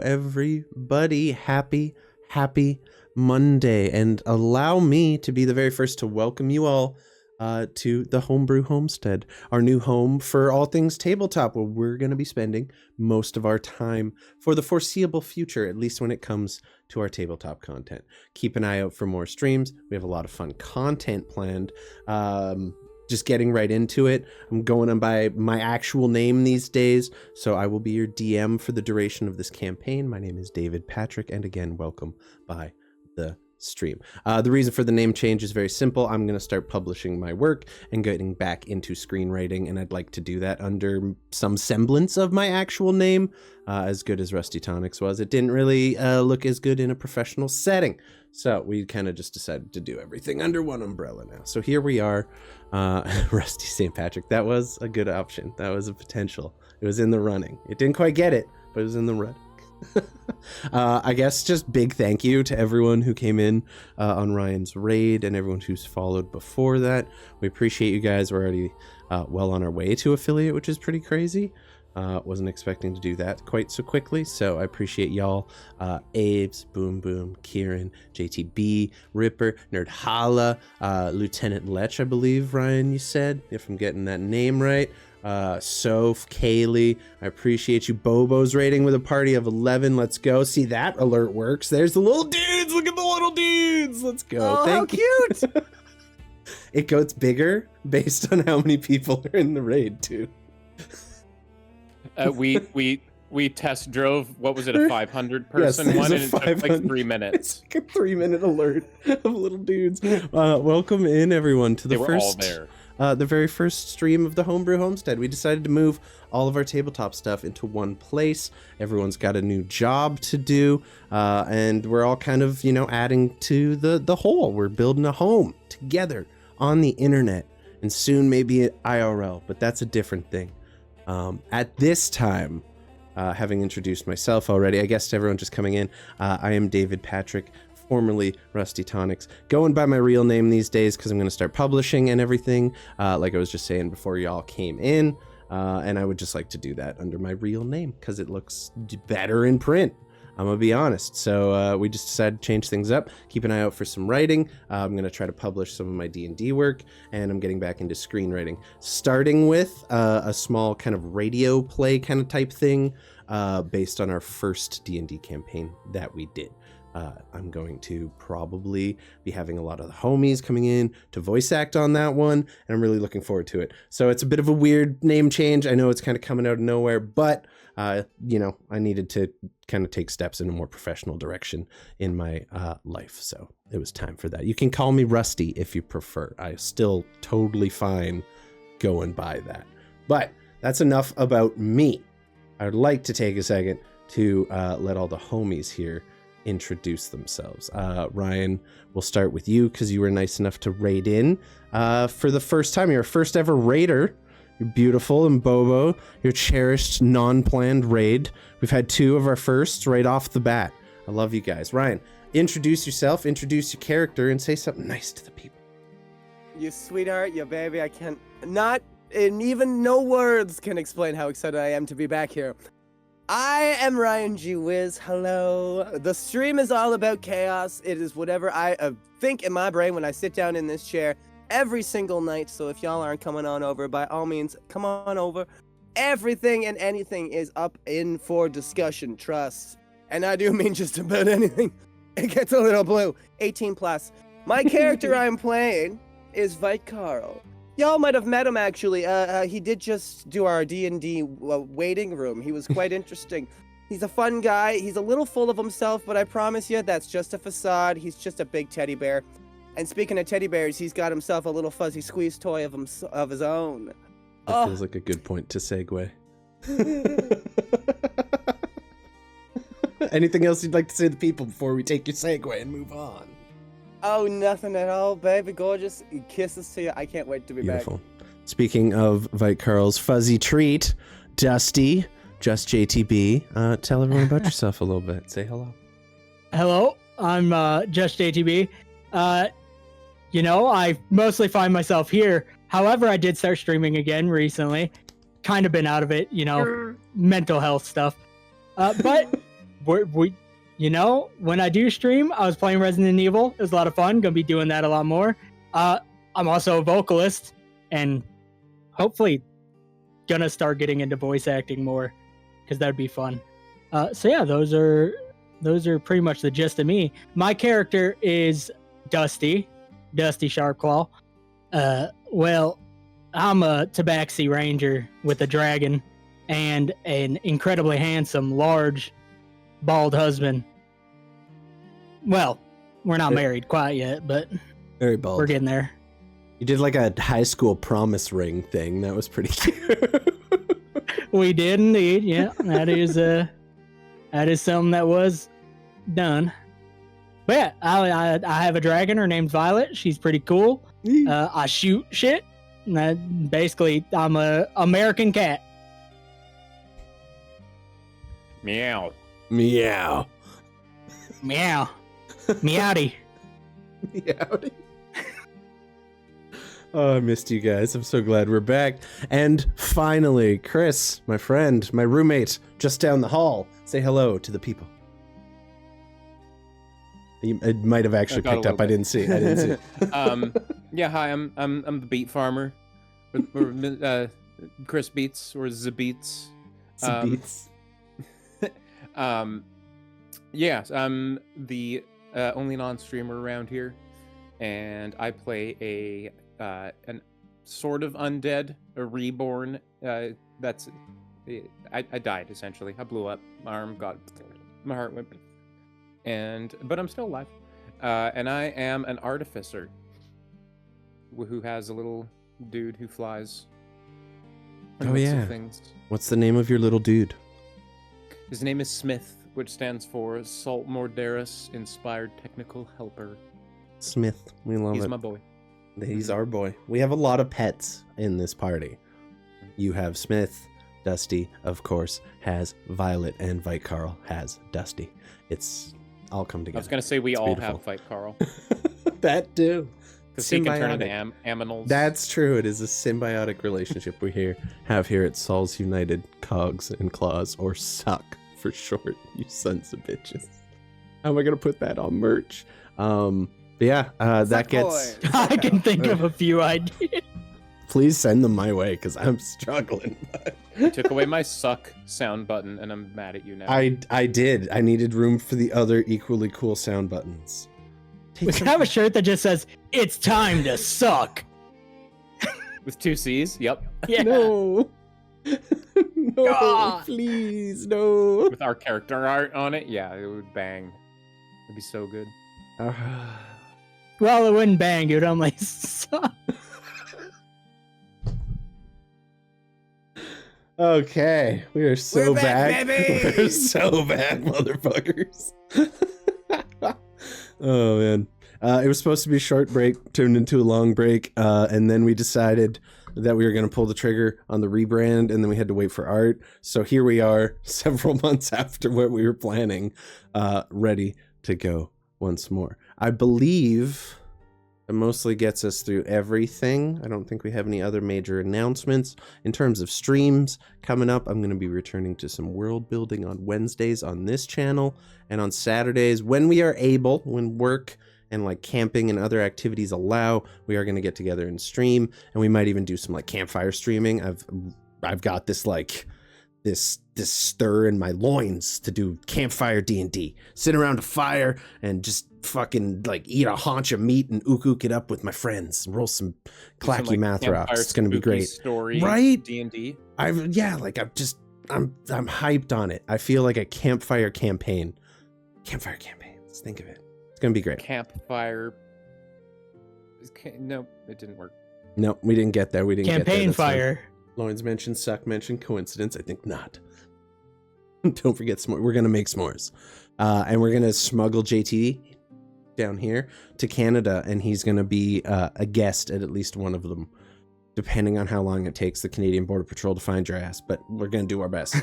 everybody. Happy Monday. And allow me to be the very first to welcome you all to the Homebrew Homestead, our new home for all things tabletop, where we're going to be spending most of our time for the foreseeable future, at least when it comes to our tabletop content. Keep an eye out for more streams. We have a lot of fun content planned. Just getting right into it. I'm going on by my actual name these days, so I will be your DM for the duration of this campaign. My name is David Patrick, and again, welcome by the stream. The reason for the name change is very simple. I'm going to start publishing my work and getting back into screenwriting, and I'd like to do that under some semblance of my actual name. As good as Rusty Tonics was, it didn't really look as good in a professional setting, so we kind of just decided to do everything under one umbrella now. So here we are. Rusty St. Patrick, that was a good option. That was a potential. It was in the running. It didn't quite get it, but it was in the running. I guess just big thank you to everyone who came in on Ryan's raid and everyone who's followed before that. We appreciate you guys. We're already well on our way to affiliate, which is pretty crazy. Wasn't expecting to do that quite so quickly, so I appreciate y'all. Abes, Boom Boom, Kieran, JTB, Ripper, Nerd Hala, Lieutenant Lech, I believe, Ryan, you said, if I'm getting that name right. Soph, Kaylee, I appreciate you. Bobo's rating with a party of 11. Let's go. See, that alert works. There's the little dudes. Look at the little dudes. Let's go. Oh, thank how you. cute. It gets bigger based on how many people are in the raid too. We test drove, what was it, a 500 person one, and it took like 3 minutes. It's like a 3-minute alert of little dudes. Welcome in, everyone, to the They were all there. The very first stream of the Homebrew Homestead. We decided to move all of our tabletop stuff into one place. Everyone's got a new job to do, and we're all kind of, adding to the whole. We're building a home together on the internet, and soon maybe IRL, but that's a different thing. At this time, having introduced myself already, I guess to everyone just coming in, I am David Patrick, formerly Rusty Tonics, going by my real name these days because I'm going to start publishing and everything, like I was just saying before y'all came in, and I would just like to do that under my real name because it looks better in print. I'm gonna be honest. So we just decided to change things up. Keep an eye out for some writing. I'm gonna try to publish some of my D&D work, and I'm getting back into screenwriting, starting with a small kind of radio play kind of type thing based on our first D&D campaign that we did. I'm going to probably be having a lot of the homies coming in to voice act on that one, and I'm really looking forward to it. So it's a bit of a weird name change. I know it's kind of coming out of nowhere, but I needed to kind of take steps in a more professional direction in my life. So it was time for that. You can call me Rusty if you prefer. I'm still totally fine going by that. But that's enough about me. I would like to take a second to let all the homies here introduce themselves. Ryan, we'll start with you because you were nice enough to raid in for the first time. You're a first ever raider. You're beautiful. And Bobo, your cherished non-planned raid. We've had 2 of our firsts right off the bat. I love you guys. Ryan, introduce yourself, introduce your character, and say something nice to the people. You sweetheart, you baby, I can't, not, and even no words can explain how excited I am to be back here. I am Ryan G. Wiz. Hello. The stream is all about chaos. It is whatever I think in my brain when I sit down in this chair every single night. So if y'all aren't coming on over, by all means, come on over. Everything and anything is up in for discussion, trust. And I do mean just about anything. It gets a little blue. 18 plus. My character I'm playing is Vykarl. Y'all might have met him, actually. He did just do our D&D waiting room. He was quite interesting. He's a fun guy. He's a little full of himself, but I promise you, that's just a facade. He's just a big teddy bear. And speaking of teddy bears, he's got himself a little fuzzy squeeze toy of his own. That feels like a good point to segue. Anything else you'd like to say to the people before we take your segue and move on? Oh, nothing at all, baby. Gorgeous. Kisses to you. I can't wait to be Beautiful. back. Speaking of Vykarl's fuzzy treat, Dusty, just JTB, tell everyone about yourself a little bit. Say hello. Hello, I'm just JTB. I mostly find myself here. However, I did start streaming again recently. Kind of been out of it, mental health stuff. But we, when I do stream, I was playing Resident Evil. It was a lot of fun. Gonna be doing that a lot more. I'm also a vocalist, and hopefully gonna start getting into voice acting more, because that'd be fun. So yeah, those are pretty much the gist of me. My character is Dusty Sharpclaw. Well, I'm a Tabaxi Ranger with a dragon and an incredibly handsome, large, bald husband. Well, we're not married quite yet, but Very bald. we're getting there. You did like a high school promise ring thing. That was pretty cute. We did indeed. Yeah, that is something that was done. But yeah, I have a dragon. Her name's Violet. She's pretty cool. I shoot shit. Basically, I'm a American cat. Meow. Meow. Meow. Meowdy. Meowdy. Oh, I missed you guys. I'm so glad we're back. And finally, Chris, my friend, my roommate, just down the hall. Say hello to the people. It might have actually picked up. I didn't see. Yeah, hi. I'm the beet farmer, or Chrisbeets or Xechasmeno. Beats. Yeah, I'm the only non-streamer around here, and I play an sort of undead, a reborn. I died essentially. I blew up. My arm got, my heart went, but I'm still alive. And I am an artificer who has a little dude who flies. Oh yeah. Things. What's the name of your little dude? His name is Smith, which stands for Sault Morderis Inspired Technical Helper. Smith. We love it. He's my boy. He's our boy. We have a lot of pets in this party. You have Smith. Dusty, of course, has Violet, and Vite Carl has Dusty. It's all come together. I was going to say we it's all beautiful. have Vite Carl. That too. Because he can turn into aminals. That's true. It is a symbiotic relationship we have here at Saul's United Cogs and Claws, or SUCK for short, you sons of bitches. How am I going to put that on merch? But yeah, that gets... I can think of a few ideas. Please send them my way, because I'm struggling. You took away my suck sound button, and I'm mad at you now. I did. I needed room for the other equally cool sound buttons. We can have a shirt that just says, "It's time to suck." With 2 C's? Yep. Yeah. No. No, God. please, no. With our character art on it? Yeah, it would bang. It'd be so good. Well, it wouldn't bang. It would only suck. Okay, we are so We're back, baby! We're so back, motherfuckers. Oh man, it was supposed to be a short break, turned into a long break, and then we decided that we were going to pull the trigger on the rebrand, and then we had to wait for art. So here we are, several months after what we were planning, ready to go once more. I believe it mostly gets us through everything. I don't think we have any other major announcements. In terms of streams coming up, I'm going to be returning to some world building on Wednesdays on this channel, and on Saturdays, when we are able, when work and like camping and other activities allow, we are going to get together and stream, and we might even do some like campfire streaming. I've got this like this stir in my loins to do campfire D&D. Sit around a fire and just fucking like eat a haunch of meat and ook it up with my friends. Roll some clacky math rocks. It's gonna be great. Story, right? D&D. I'm hyped on it. I feel like a campfire campaign. Campfire campaign. Let's think of it. It's gonna be great. Campfire. No, it didn't work. No, we didn't get there. We didn't Campaign get there. fire. Lauren's mentioned, Suck mentioned, coincidence? I think not. Don't forget s'mores. We're gonna make s'mores, and we're gonna smuggle JT down here to Canada, and he's gonna be a guest at least one of them, depending on how long it takes the Canadian Border Patrol to find your ass. But we're gonna do our best.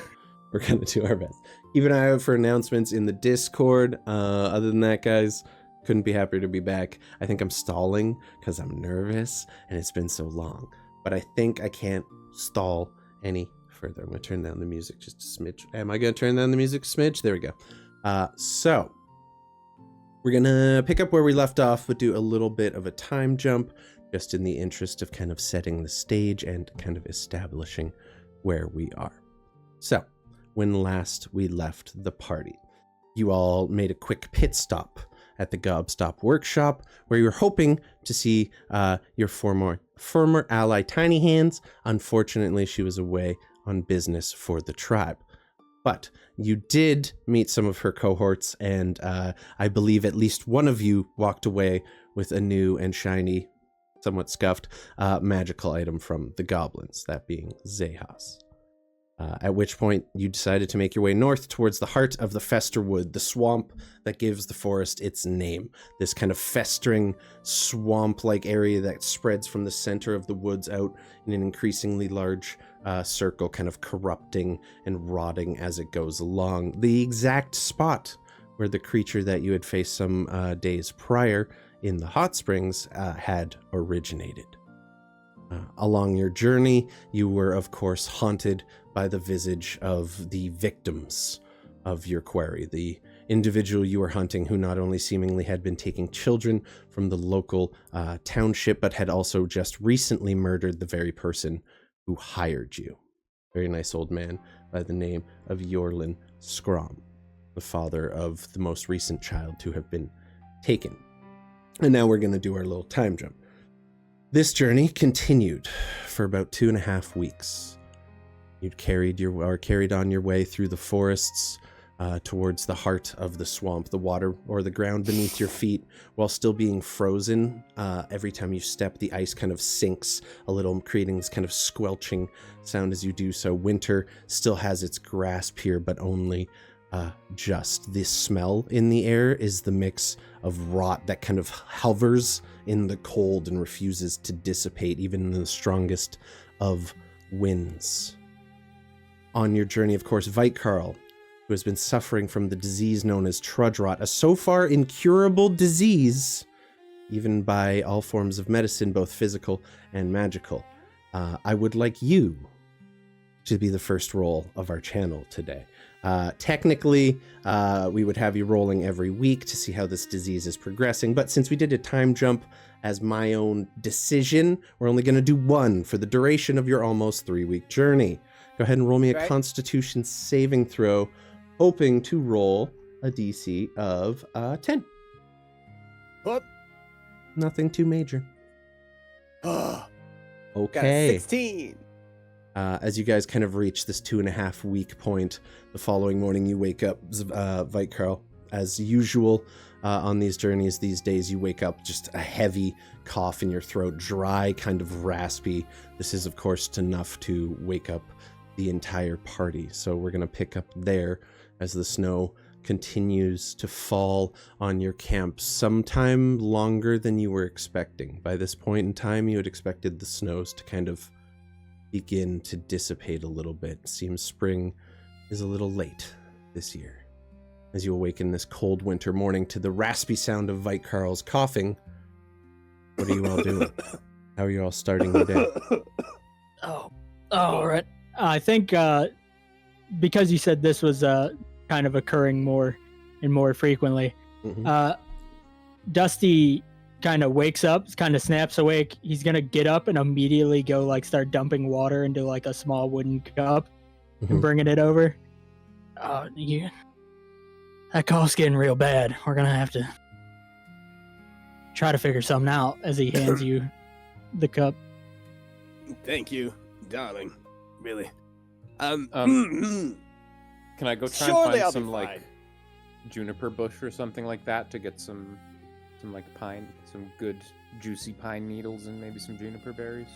We're gonna do our best. Keep an eye out for announcements in the Discord. Other than that, guys, couldn't be happier to be back. I think I'm stalling because I'm nervous and it's been so long, but I think I can't stall any further. I'm gonna turn down the music just a smidge. Am I gonna turn down the music a smidge? There we go. So we're gonna pick up where we left off, but do a little bit of a time jump, just in the interest of kind of setting the stage and kind of establishing where we are. So, when last we left the party, you all made a quick pit stop at the Gobstop workshop, where you were hoping to see your former ally Tiny Hands. Unfortunately, she was away on business for the tribe. But you did meet some of her cohorts, and I believe at least one of you walked away with a new and shiny, somewhat scuffed, magical item from the goblins, that being Xechas. At which point you decided to make your way north towards the heart of the Festerwood, the swamp that gives the forest its name. This kind of festering swamp-like area that spreads from the center of the woods out in an increasingly large circle, kind of corrupting and rotting as it goes along. The exact spot where the creature that you had faced some days prior in the hot springs had originated. Along your journey, you were, of course, haunted by the visage of the victims of your quarry, the individual you were hunting who not only seemingly had been taking children from the local township, but had also just recently murdered the very person who hired you. Very nice old man by the name of Yiora Skrom, the father of the most recent child to have been taken. And now we're going to do our little time jump. This journey continued for about 2.5 weeks. You'd carried on your way through the forests towards the heart of the swamp, the water or the ground beneath your feet, while still being frozen. Every time you step, the ice kind of sinks a little, creating this kind of squelching sound as you do so. Winter still has its grasp here, but only just. This smell in the air is the mix of rot that kind of hovers in the cold and refuses to dissipate even in the strongest of winds. On your journey, of course, Vykarl, who has been suffering from the disease known as trudge rot, a so far incurable disease, even by all forms of medicine, both physical and magical. I would like you to be the first roll of our channel today. Technically, we would have you rolling every week to see how this disease is progressing, but since we did a time jump as my own decision, we're only going to do one for the duration of your almost 3-week journey. Go ahead and roll me a Constitution saving throw, hoping to roll a DC of 10. Whoop. Nothing too major. Got a Okay. 16. As you guys kind of reach this 2.5 week point, the following morning you wake up, Vykarl. As usual on these journeys these days, you wake up just a heavy cough in your throat, dry, kind of raspy. This is, of course, enough to wake up the entire party. So we're going to pick up there as the snow continues to fall on your camp, sometime longer than you were expecting. By this point in time, you had expected the snows to kind of begin to dissipate a little bit. It seems spring is a little late this year. As you awaken this cold winter morning to the raspy sound of Vykarl's coughing, what are you all doing? How are you all starting your day? All right. I think because you said this was kind of occurring more and more frequently, Dusty kind of wakes up, kind of snaps awake. He's gonna get up and immediately go start dumping water into a small wooden cup and bringing it over. That cough's getting real bad. We're gonna have to try to figure something out. As he hands you the cup. Thank you, darling. Really. Can I go try Surely and I'll find be some fine. juniper bush or something like that to get some pine, some good juicy pine needles and maybe some juniper berries?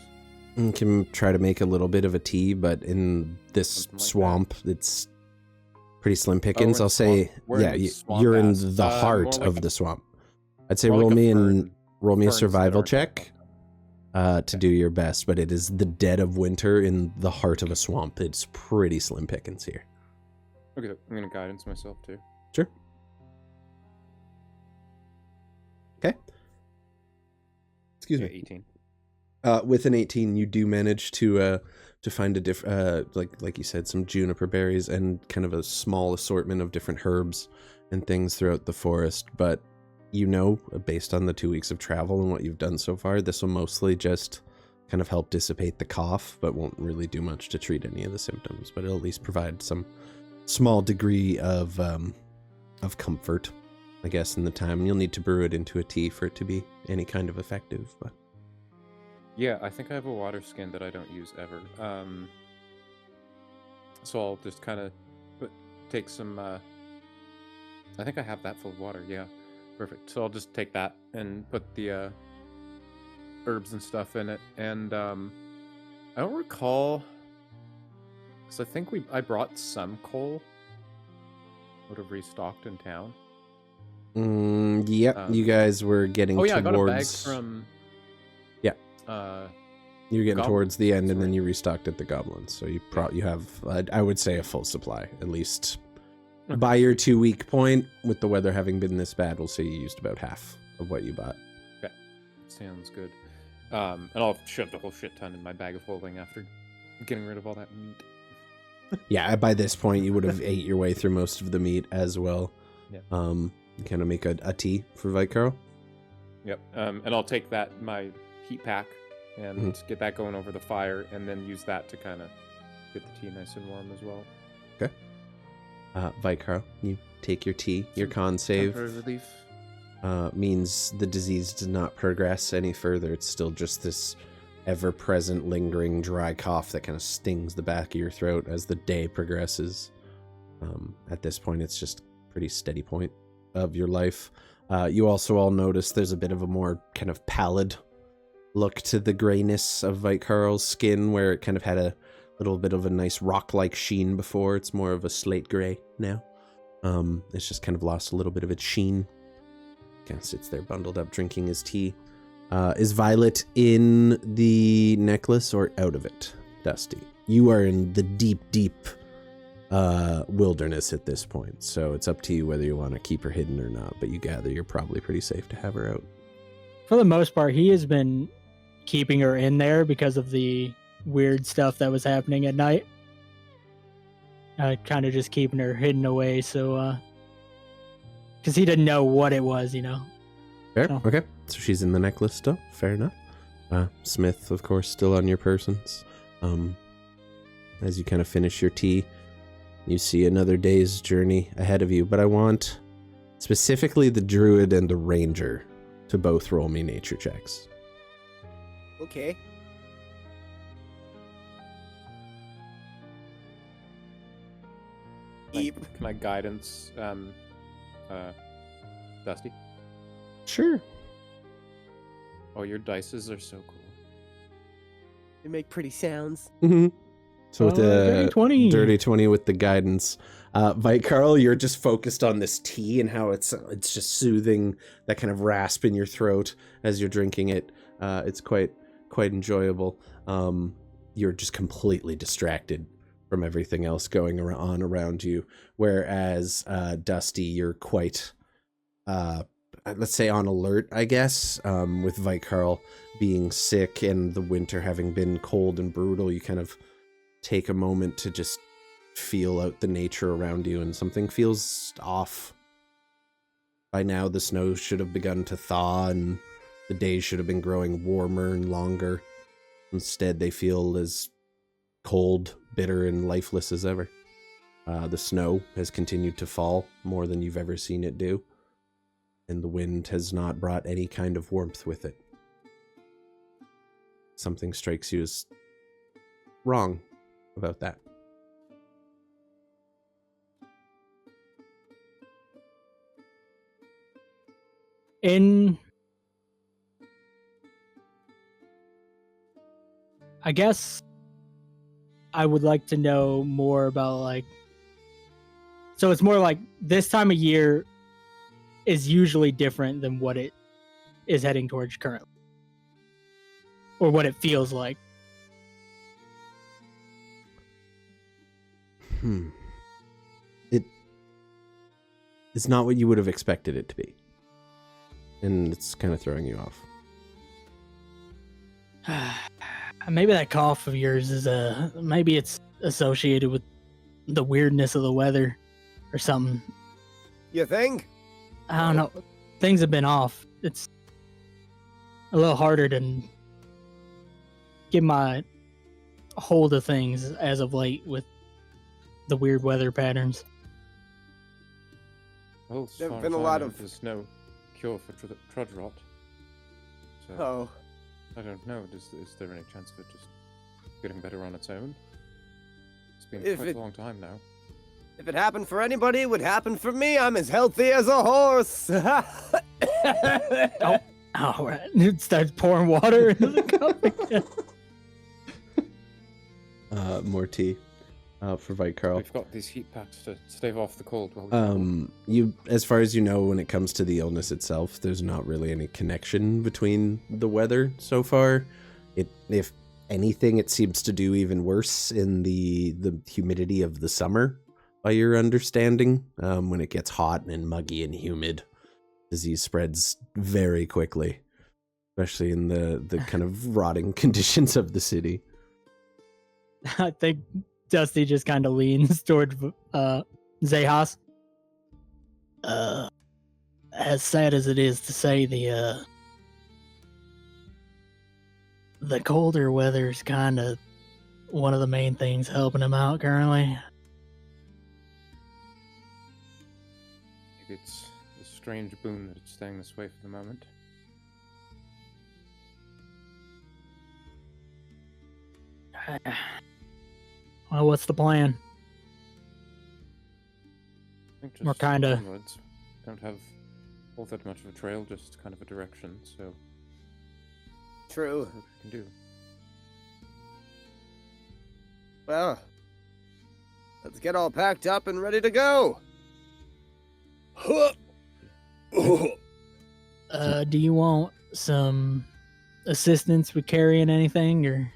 You can try to make a little bit of a tea, but in this Something like swamp, it's pretty slim pickings. in I'll say, We're yeah, in you're in swamp-ass. the More heart like of the swamp. I'd say more roll like me fern a instead survival of- check to do your best, but it is the dead of winter in the heart of a swamp. It's pretty slim pickings here. Okay, I'm gonna guidance myself too. Sure. Okay. Excuse Yeah, me. 18. With an 18, you do manage to find a different, like you said, some juniper berries and kind of a small assortment of different herbs and things throughout the forest. But based on the 2 weeks of travel and what you've done so far, this will mostly just kind of help dissipate the cough, but won't really do much to treat any of the symptoms. But it'll at least provide some small degree of comfort, I guess, in the time. You'll need to brew it into a tea for it to be any kind of effective, but. Yeah, I think I have a water skin that I don't use ever. So I'll just kind of take some. I think I have that full of water. Yeah, perfect. So I'll just take that and put the herbs and stuff in it. And I don't recall, because I think I brought some coal. Would have restocked in town. Yep. You guys were getting. Oh yeah, towards... I got a bag from. Yeah. You're getting Goblins, towards the end, and sorry. then you restocked at the goblins. So you have, I would say, a full supply, at least. Okay. By your 2 week point, with the weather having been this bad, we'll say you used about half of what you bought. Okay, sounds good. And I'll shove the whole shit ton in my bag of holding after getting rid of all that meat. Yeah, by this point, you would have ate your way through most of the meat as well. Yeah. Kind of make a tea for Vikaro. Yep. And I'll take that, my heat pack, and get that going over the fire, and then use that to kind of get the tea nice and warm as well. Okay. Vikaro, you take your tea. Your con save relief. means the disease does not progress any further. It's still just this ever-present, lingering, dry cough that kind of stings the back of your throat as the day progresses. At this point, it's just a pretty steady point of your life. You also all notice there's a bit of a more kind of pallid look to the grayness of Vikaro's skin, where it kind of had a little bit of a nice rock-like sheen before. It's more of a slate gray now. It's just kind of lost a little bit of its sheen. Kind of sits there bundled up, drinking his tea. Is Violet in the necklace or out of it, Dusty? You are in the deep, deep wilderness at this point, so it's up to you whether you want to keep her hidden or not, but you gather you're probably pretty safe to have her out. For the most part, he has been keeping her in there because of the weird stuff that was happening at night. Kind of just keeping her hidden away, so because he didn't know what it was, Fair. So. Okay, so she's in the necklace still. Fair enough. Smith, of course, still on your persons. As you kind of finish your tea, you see another day's journey ahead of you, but I want specifically the druid and the ranger to both roll me nature checks. Okay. Can I guidance, Dusty? Sure. Oh, your dices are so cool. They make pretty sounds. Mm-hmm. So with the dirty 20 with the guidance, Carl, you're just focused on this tea and how it's just soothing that kind of rasp in your throat as you're drinking it. It's quite enjoyable. You're just completely distracted from everything else going on around you. Whereas Dusty, you're quite, let's say, on alert, I guess. With Vikarl being sick and the winter having been cold and brutal, you kind of take a moment to just feel out the nature around you, and something feels off. By now, the snow should have begun to thaw, and the days should have been growing warmer and longer. Instead, they feel as cold, bitter, and lifeless as ever. The snow has continued to fall more than you've ever seen it do, and the wind has not brought any kind of warmth with it. Something strikes you as wrong about that. I guess I would like to know more about, so it's more like this time of year is usually different than what it is heading towards currently, or what it feels like. It's not what you would have expected it to be, and it's kind of throwing you off. Maybe that cough of yours is maybe it's associated with the weirdness of the weather or something. You think? I don't know. Things have been off. It's a little harder to get my hold of things as of late with the weird weather patterns. Well, as There've far been as a I lot know, of- There's no cure for trudge rot. So Oh. I don't know. Is there any chance of it just getting better on its own? It's been If quite it- a long time now. If it happened for anybody, it would happen for me. I'm as healthy as a horse. All right. It starts pouring water into the cup again. More tea for Vite Carl. We've got these heat packs to stave off the cold while we travel. You, as far as you know, when it comes to the illness itself, there's not really any connection between the weather so far. If anything, it seems to do even worse in the humidity of the summer, by your understanding. When it gets hot and muggy and humid, disease spreads very quickly, especially in the kind of rotting conditions of the city. I think Dusty just kind of leans toward Xechas. As sad as it is to say, the colder weather's kind of one of the main things helping him out currently. Maybe it's a strange boon that it's staying this way for the moment. Well, what's the plan? I think We're just kinda- onwards. Don't have all that much of a trail, just kind of a direction, so True. what we can do. Well, let's get all packed up and ready to go. Do you want some assistance with carrying anything, or?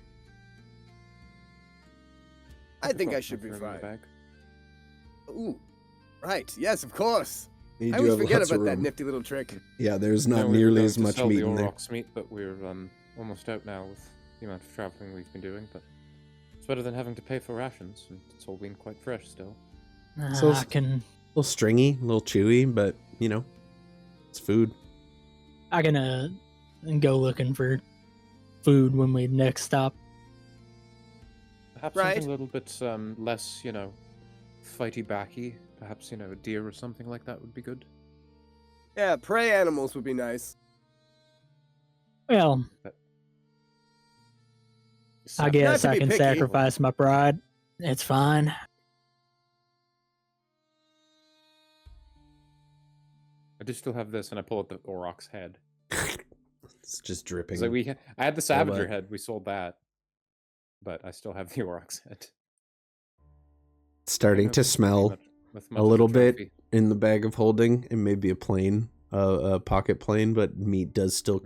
I We've think got I should be some room in the fine. bag. Ooh, right. Yes, of course. You I do always have forget lots of about that room. nifty little trick. Yeah, there's No, not we were nearly going as to much sell meat the in there. Aurochs meat, but we're almost out now with the amount of traveling we've been doing. But it's better than having to pay for rations, and it's all been quite fresh still. So I can A little stringy, a little chewy, but it's food. go looking for food when we next stop. Perhaps Right. something a little bit less, fighty backy. Perhaps a deer or something like that would be good. Yeah, prey animals would be nice. Well, I Sap- guess to I be can picky. sacrifice my pride. It's fine. I do still have this, and I pull out the Auroch's head. It's just dripping. 'Cause I had the Savager that. head. We sold that, but I still have the Auroch's head. Starting to smell a little bit in the bag of holding. It may be a plane, a pocket plane, but meat does still,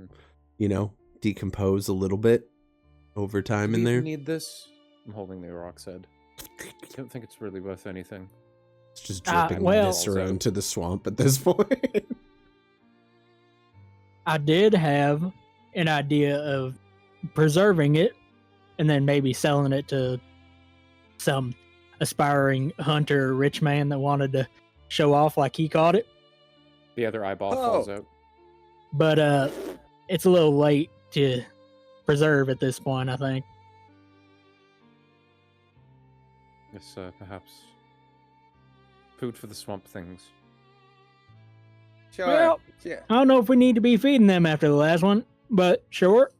decompose a little bit over time in there. Need this? I'm holding the Auroch's head. I don't think it's really worth anything. It's just Ah, dripping well- viscera into the swamp at this point. I did have an idea of preserving it and then maybe selling it to some aspiring hunter or rich man that wanted to show off like he caught it. The other eyeball Oh. falls out. But it's a little late to preserve at this point, I think. Yes, perhaps food for the swamp things. Sure. Well- yeah. I don't know if we need to be feeding them after the last one, but sure.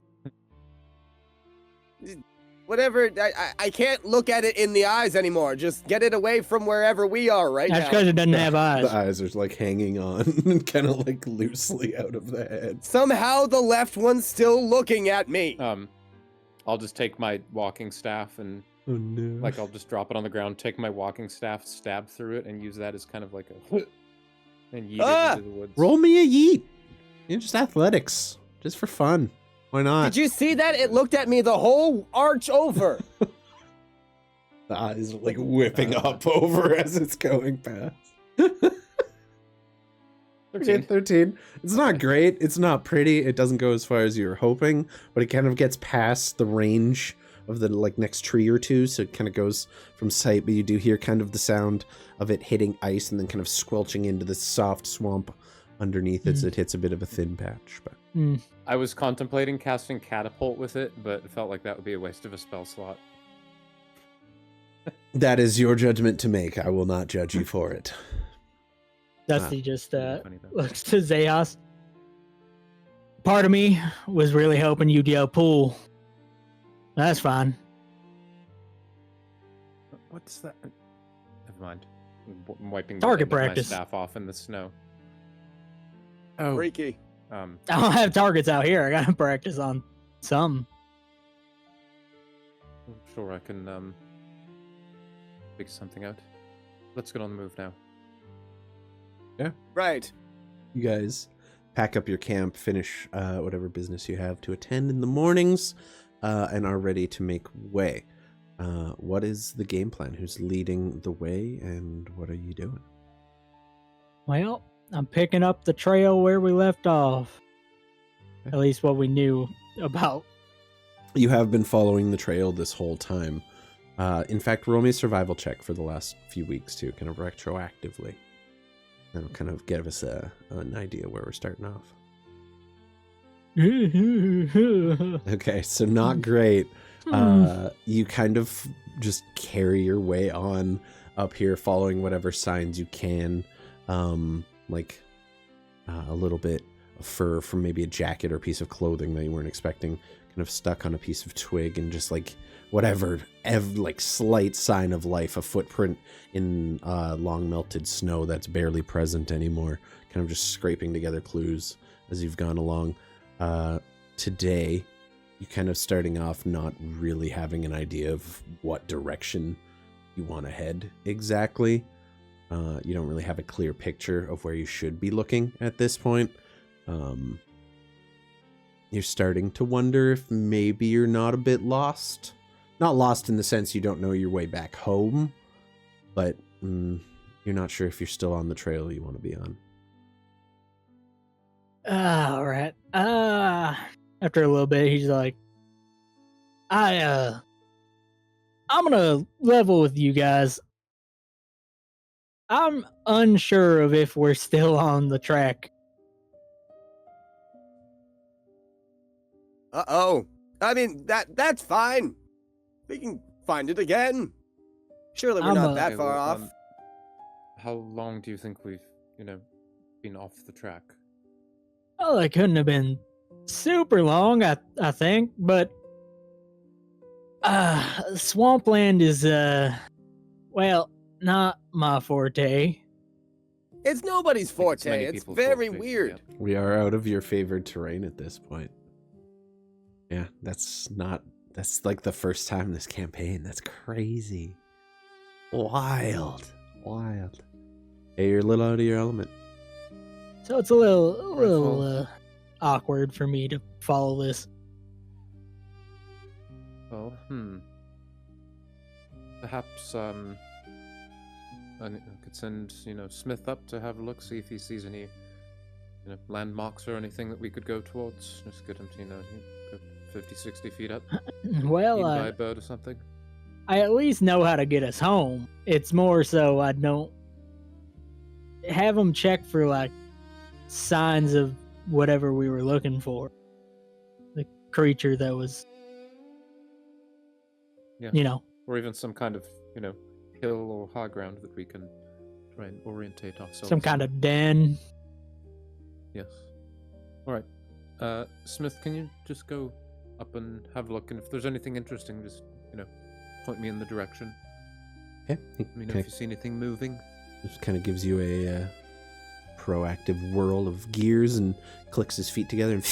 Whatever. I can't look at it in the eyes anymore. Just get it away from wherever we are right That's now. because it doesn't have eyes. The eyes are like hanging on, kind of like loosely out of the head. Somehow the left one's still looking at me. I'll just take my walking staff and Oh no! I'll just drop it on the ground, take my walking staff, stab through it, and use that as kind of like a and yeet Ah! it into the woods. roll me a yeet. Just athletics, just for fun. Why not? Did you see that? It looked at me the whole arch over. The eyes are like whipping up over as it's going past. They're Okay, 13. It's not great. It's not pretty. It doesn't go as far as you were hoping, but it kind of gets past the range of the next tree or two, so it kind of goes from sight, but you do hear kind of the sound of it hitting ice and then kind of squelching into this soft swamp underneath as it hits a bit of a thin patch. But I was contemplating casting Catapult with it, but it felt like that would be a waste of a spell slot. that is your judgment to make. I will not judge you for it. Dusty just funny though. looks to Zayas. Part of me was really hoping you'd yell pool. That's fine. What's that? Never mind. I'm wiping Target the end of practice. my staff off in the snow. Freaky. I don't have targets out here. I gotta practice on some. I'm sure I can figure something out. Let's get on the move now. Right. You guys pack up your camp, finish whatever business you have to attend in the mornings, and are ready to make way. What is the game plan? Who's leading the way, and what are you doing? Well, I'm picking up the trail where we left off. Okay. At least what we knew about. You have been following the trail this whole time. In fact, roll me a survival check for the last few weeks, too, kind of retroactively. That'll kind of give us an idea where we're starting off. Okay, so not great. You kind of just carry your way on up here, following whatever signs you can. Like a little bit of fur from maybe a jacket or piece of clothing that you weren't expecting, kind of stuck on a piece of twig, and just like whatever, like slight sign of life, a footprint in long melted snow that's barely present anymore, kind of just scraping together clues as you've gone along. Today, you kind of starting off not really having an idea of what direction you want to head exactly. You don't really have a clear picture of where you should be looking at this point. You're starting to wonder if maybe you're not a bit lost. Not lost in the sense you don't know your way back home, but you're not sure if you're still on the trail you want to be on. All right. After a little bit, he's like, I'm gonna level with you guys. I'm unsure of if we're still on the track. Uh-oh. I mean, that's fine. We can find it again. Surely we're not that far off. How long do you think we've, been off the track? Oh, that couldn't have been super long, I think, but swampland is well, not my forte. It's nobody's forte. It's people's very forte, weird. yeah. We are out of your favored terrain at this point. Yeah, that's like the first time this campaign. That's crazy. Wild. Hey, you're a little out of your element. So it's a little awkward for me to follow this. Well, perhaps I could send Smith up to have a look, see if he sees any landmarks or anything that we could go towards. Just get him to go 50-60 feet up. Well, Eaten by a bird or something. I at least know how to get us home. It's more so I don't have him check for like signs of whatever we were looking for. The creature that was, Or even some kind of hill or high ground that we can try and orientate ourselves. some kind of den. Yes. All right. Smith, can you just go up and have a look, and if there's anything interesting, just point me in the direction. Okay. Let me know if you see anything moving. Just kind of gives you a proactive whirl of gears and clicks his feet together and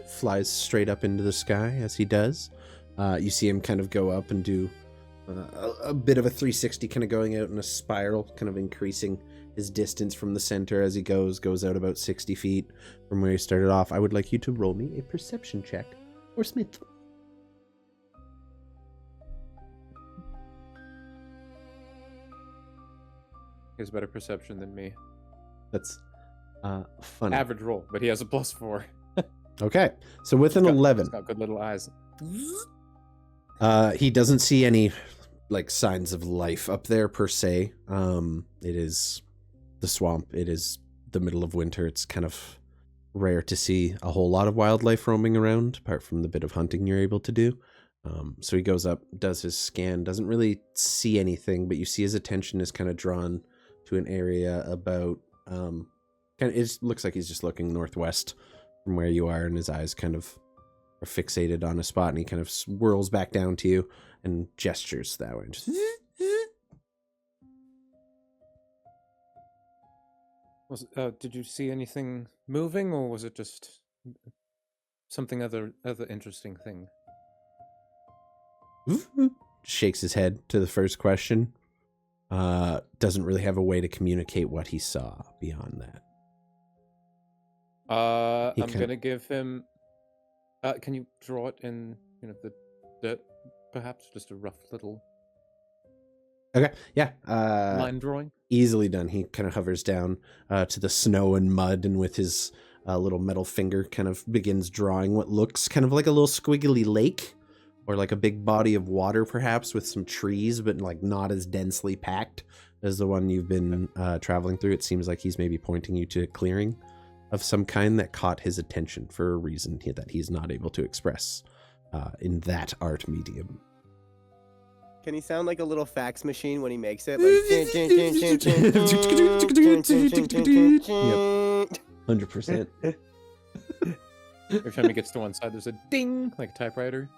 flies straight up into the sky as he does. You see him kind of go up and do a bit of a 360, kind of going out in a spiral, kind of increasing his distance from the center as he goes out about 60 feet from where he started off. I would like you to roll me a perception check, or Smith. He has better perception than me. That's Funny. Average roll, but he has a +4. Okay, so with an 11, He's got good little eyes. he doesn't see any like signs of life up there per se. It is the swamp. It is the middle of winter. It's kind of rare to see a whole lot of wildlife roaming around, apart from the bit of hunting you're able to do. So he goes up, does his scan, doesn't really see anything, but you see his attention is kind of drawn to an area about, it looks like he's just looking northwest from where you are, and his eyes kind of are fixated on a spot, and he kind of swirls back down to you and gestures that way. Just, did you see anything moving, or was it just something other interesting thing? shakes his head to the first question. Doesn't really have a way to communicate what he saw beyond that. I'm gonna give him. Can you draw it in, the perhaps just a rough little. Okay, yeah. Line drawing. Easily done. He kind of hovers down to the snow and mud, and with his little metal finger kind of begins drawing what looks kind of like a little squiggly lake, or like a big body of water perhaps with some trees, but like not as densely packed as the one you've been traveling through. It seems like he's maybe pointing you to a clearing of some kind that caught his attention for a reason that he's not able to express in that art medium. Can he sound like a little fax machine when he makes it? Yep. 100%. Every time he gets to one side, there's a ding, like a typewriter.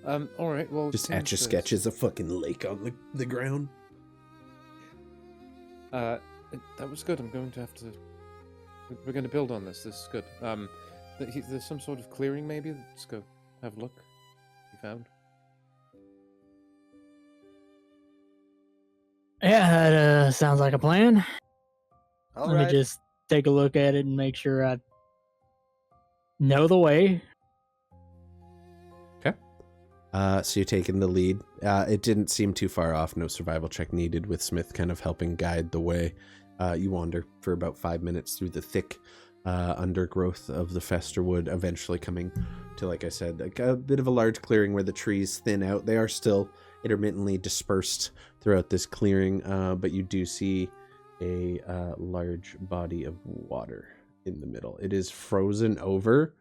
All right, well... Just Etch a Sketch is a fucking lake on the ground. That was good. I'm going to have to... We're going to build on this. This is good. There's some sort of clearing, maybe? Let's go have a look. You found? Yeah, that sounds like a plan. All Let right. me just take a look at it and make sure I know the way. Okay. So you're taking the lead. It didn't seem too far off. No survival check needed, with Smith kind of helping guide the way. You wander for about 5 minutes through the thick undergrowth of the Festerwood, eventually coming to, like I said, like a bit of a large clearing where the trees thin out. They are still intermittently dispersed throughout this clearing, but you do see a large body of water in the middle. It is frozen over,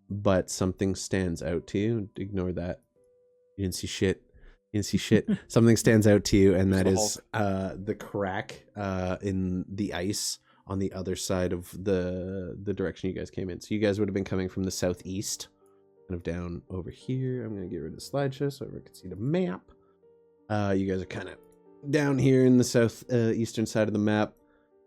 but something stands out to you. Ignore that. You didn't see shit. You didn't see shit. Something stands out to you, and that is the crack in the ice on the other side of the direction you guys came in. So you guys would have been coming from the southeast, kind of down over here. I'm going to get rid of the slideshow so everyone can see the map. You guys are kind of down here in the south eastern side of the map,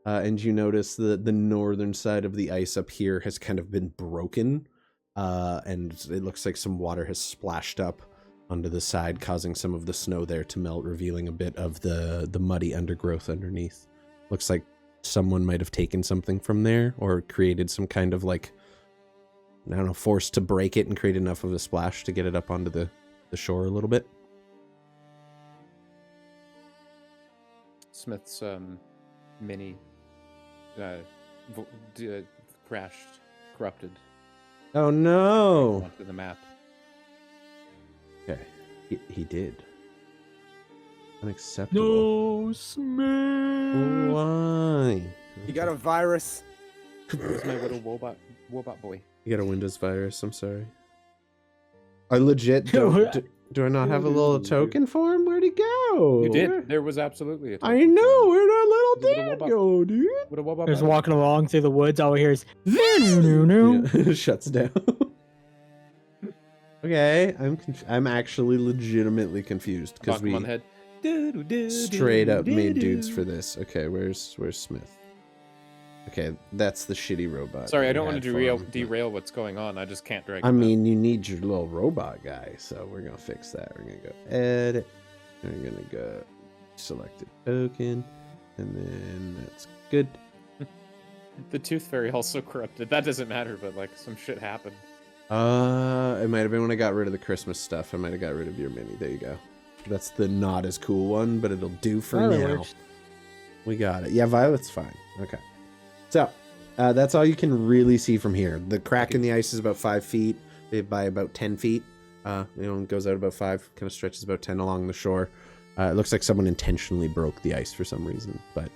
and you notice the northern side of the ice up here has kind of been broken, and it looks like some water has splashed up onto the side, causing some of the snow there to melt, revealing a bit of the muddy undergrowth underneath. Looks like someone might have taken something from there, or created some kind of, like, I don't know, force to break it and create enough of a splash to get it up onto the shore a little bit. Smith's mini crashed, corrupted. Oh no! Onto the map. Okay, he did. Unacceptable. No, Smith. Why? You got a virus. Where's my little Wobot boy? You got a Windows virus. I'm sorry. I legit don't. Do I not have a little token for him? Where'd he go? You did. There was absolutely a token. I know. Where'd our little Little dad go, dude? What a Wobot Just boy. walking along through the woods, all we hear is no. Yeah, shuts down. Okay, I'm actually legitimately confused because Knock him we on the head. straight up made dudes for this. Okay, where's Smith? Okay, that's the shitty robot. Sorry, I we don't want had to for him. derail what's going on. I just can't drag. I him out. mean, you need your little robot guy, so we're gonna fix that. We're gonna go edit. We're gonna go select a token, and then that's good. The Tooth Fairy also corrupted. That doesn't matter, but like some shit happened. It might have been when I got rid of the Christmas stuff. I might have got rid of your mini. There you go. That's the not as cool one, but it'll do for Oh, that now. works. We got it. Yeah, violet's fine. Okay. So, that's all you can really see from here. The crack in the ice is about 5 feet by about 10 feet. It goes out about 5, kind of stretches about 10 along the shore. It looks like someone intentionally broke the ice for some reason, but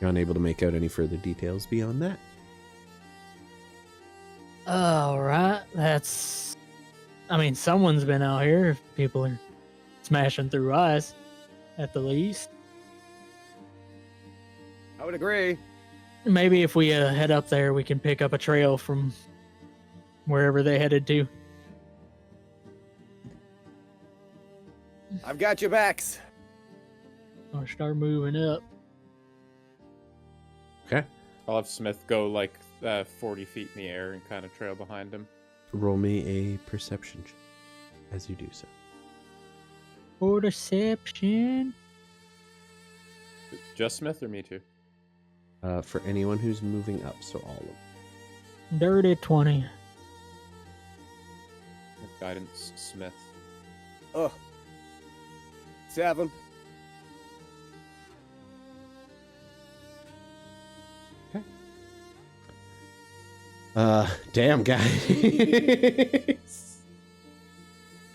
you're unable to make out any further details beyond that. All right, someone's been out here. If people are smashing through ice, at the least. I would agree. Maybe if we head up there, we can pick up a trail from wherever they headed to. I've got your backs. Or start moving up. Okay. I'll have Smith go like 40 feet in the air and kind of trail behind him. Roll me a perception check as you do so. For deception. Just Smith or me too? For anyone who's moving up, so all of them. Dirty 20. Guidance, Smith. Oh. 7. Damn, guys.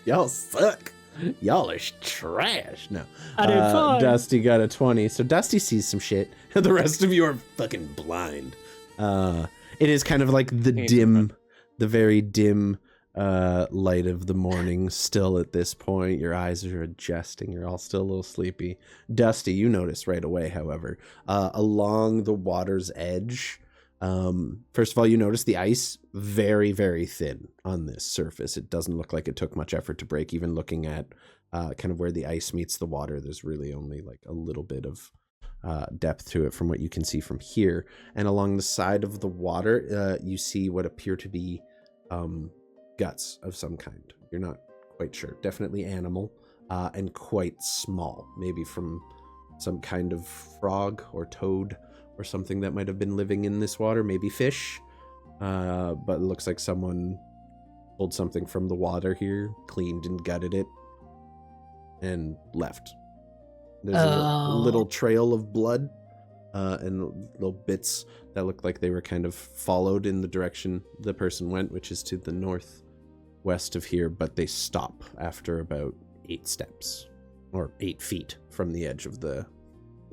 Y'all suck. Y'all are trash. No. I did fine. Dusty got a 20. So Dusty sees some shit. The rest of you are fucking blind. It is kind of like the very dim light of the morning still at this point. Your eyes are adjusting. You're all still a little sleepy. Dusty, you notice right away, however, along the water's edge, first of all, you notice the ice very, very thin on this surface. It doesn't look like it took much effort to break. Even looking at kind of where the ice meets the water, there's really only like a little bit of depth to it from what you can see from here. And along the side of the water, you see what appear to be guts of some kind. You're not quite sure. Definitely animal, and quite small, maybe from some kind of frog or toad or something that might have been living in this water, maybe fish. But it looks like someone pulled something from the water here, cleaned and gutted it, and left. There's a little trail of blood, and little bits that look like they were kind of followed in the direction the person went, which is to the northwest of here, but they stop after about 8 steps, or 8 feet from the edge of the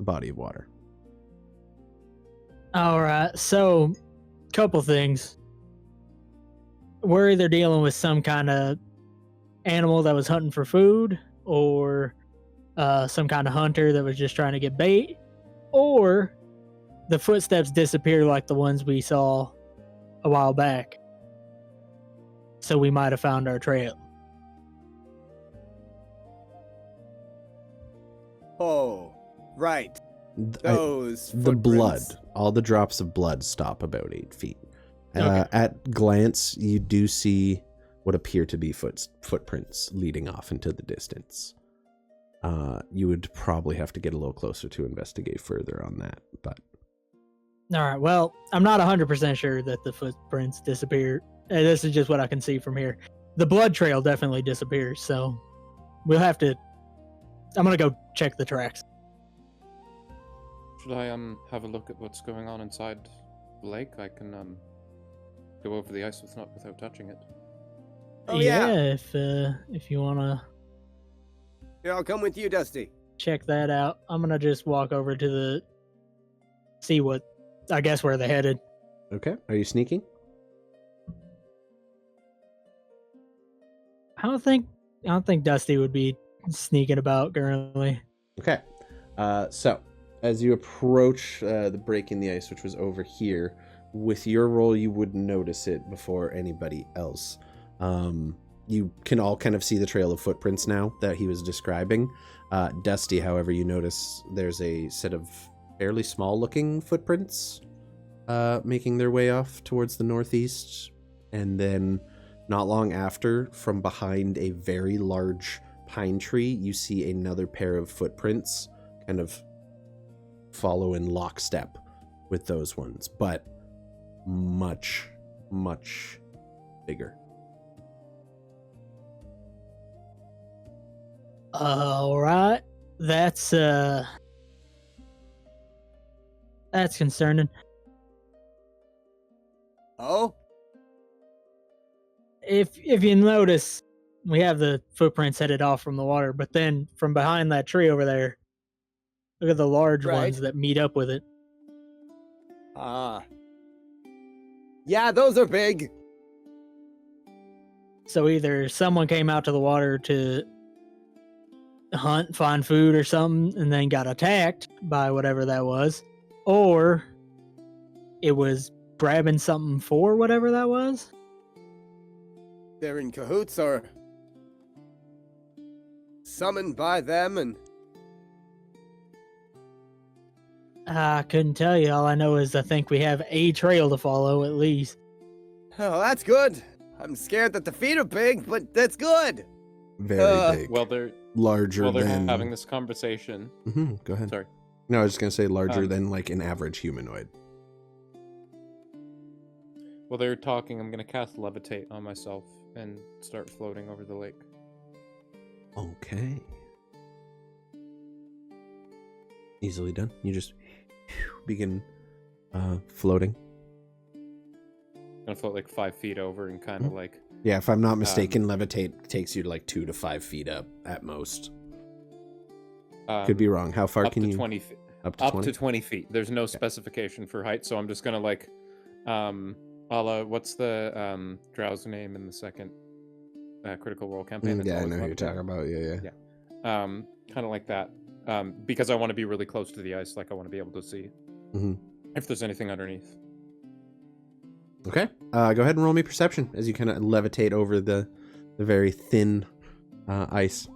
body of water. All right, so couple things. We're either dealing with some kind of animal that was hunting for food, or some kind of hunter that was just trying to get bait, or the footsteps disappear like the ones we saw a while back. So we might have found our trail. Oh, right. Those the blood, footprints. all the drops of blood stop about 8 feet. Okay. At glance, you do see what appear to be footprints leading off into the distance. You would probably have to get a little closer to investigate further on that, but All right, well, I'm not 100% sure that the footprints disappeared. This is just what I can see from here. The blood trail definitely disappears, so we'll have to... I'm going to go check the tracks. Should I have a look at what's going on inside the lake? I can go over the ice without touching it. Oh, yeah. If you want to Here, I'll come with you, Dusty. check that out, I'm going to just walk over to see what, I guess, where they headed. okay. Are you sneaking? I don't think Dusty would be sneaking about currently. Okay. So as you approach the break in the ice, which was over here, with your roll, you would notice it before anybody else. You can all kind of see the trail of footprints now that he was describing. Dusty, however, you notice there's a set of fairly small looking footprints making their way off towards the northeast. And then not long after, from behind a very large pine tree, you see another pair of footprints kind of follow in lockstep with those ones, but much, much bigger. All right, that's That's concerning. Oh? If you notice, we have the footprints headed off from the water, but then from behind that tree over there, look at the large Right. ones that meet up with it. Ah. Yeah, those are big. So either someone came out to the water to hunt, find food or something, and then got attacked by whatever that was, or it was grabbing something for whatever that was. They're in cahoots or summoned by them and... I couldn't tell you. All I know is I think we have a trail to follow at least. Oh, that's good. I'm scared that the feet are big, but that's good. Very big. Well, they're larger they're than having this conversation. Go ahead. Sorry. No, I was just gonna say larger than like an average humanoid. While they're talking, I'm gonna cast levitate on myself and start floating over the lake. Okay. Easily done. You just begin floating. I'm gonna float like 5 feet over and kind of like. Yeah, if I'm not mistaken, levitate takes you to like 2 to 5 feet up at most. Could be wrong. How far up can to you? 20 feet. Up to Up 20? to 20 feet. There's no specification for height, so I'm just gonna like, a la, what's the drow's name in the second Critical Role campaign? It's Yeah, I always know who you're levitate. talking about. Yeah. Kind of like that. Because I want to be really close to the ice, like I want to be able to see if there's anything underneath. Okay. Go ahead and roll me perception as you kind of levitate over the very thin ice.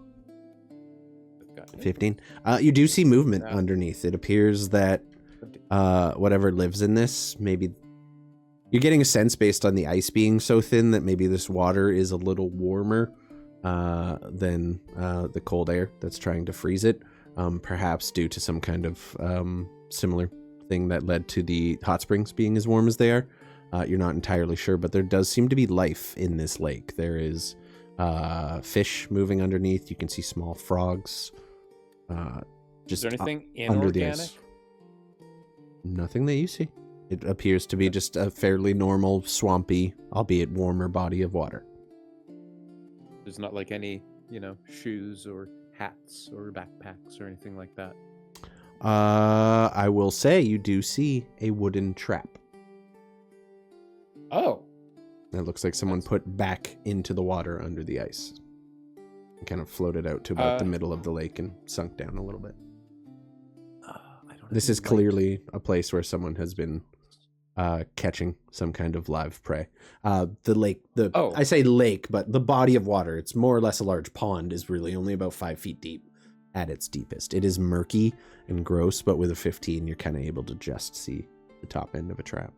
Got it. 15. You do see movement Yeah. underneath. It appears that whatever lives in this, maybe you're getting a sense based on the ice being so thin that maybe this water is a little warmer than the cold air that's trying to freeze it. Perhaps due to some kind of similar thing that led to the hot springs being as warm as they are. You're not entirely sure, but there does seem to be life in this lake. There is fish moving underneath. You can see small frogs. Is Just there anything under the inorganic? ice. Nothing that you see. It appears to be just a fairly normal, swampy, albeit warmer body of water. There's not like any, shoes or hats or backpacks or anything like that. I will say you do see a wooden trap. Oh, It looks like someone put back into the water under the ice. And kind of floated out to about the middle of the lake and sunk down a little bit. I don't. This is clearly a place where someone has been catching some kind of live prey. The lake, I say lake, but the body of water, it's more or less a large pond, is really only about 5 feet deep at its deepest. It is murky and gross, but with a 15, you're kind of able to just see the top end of a trap.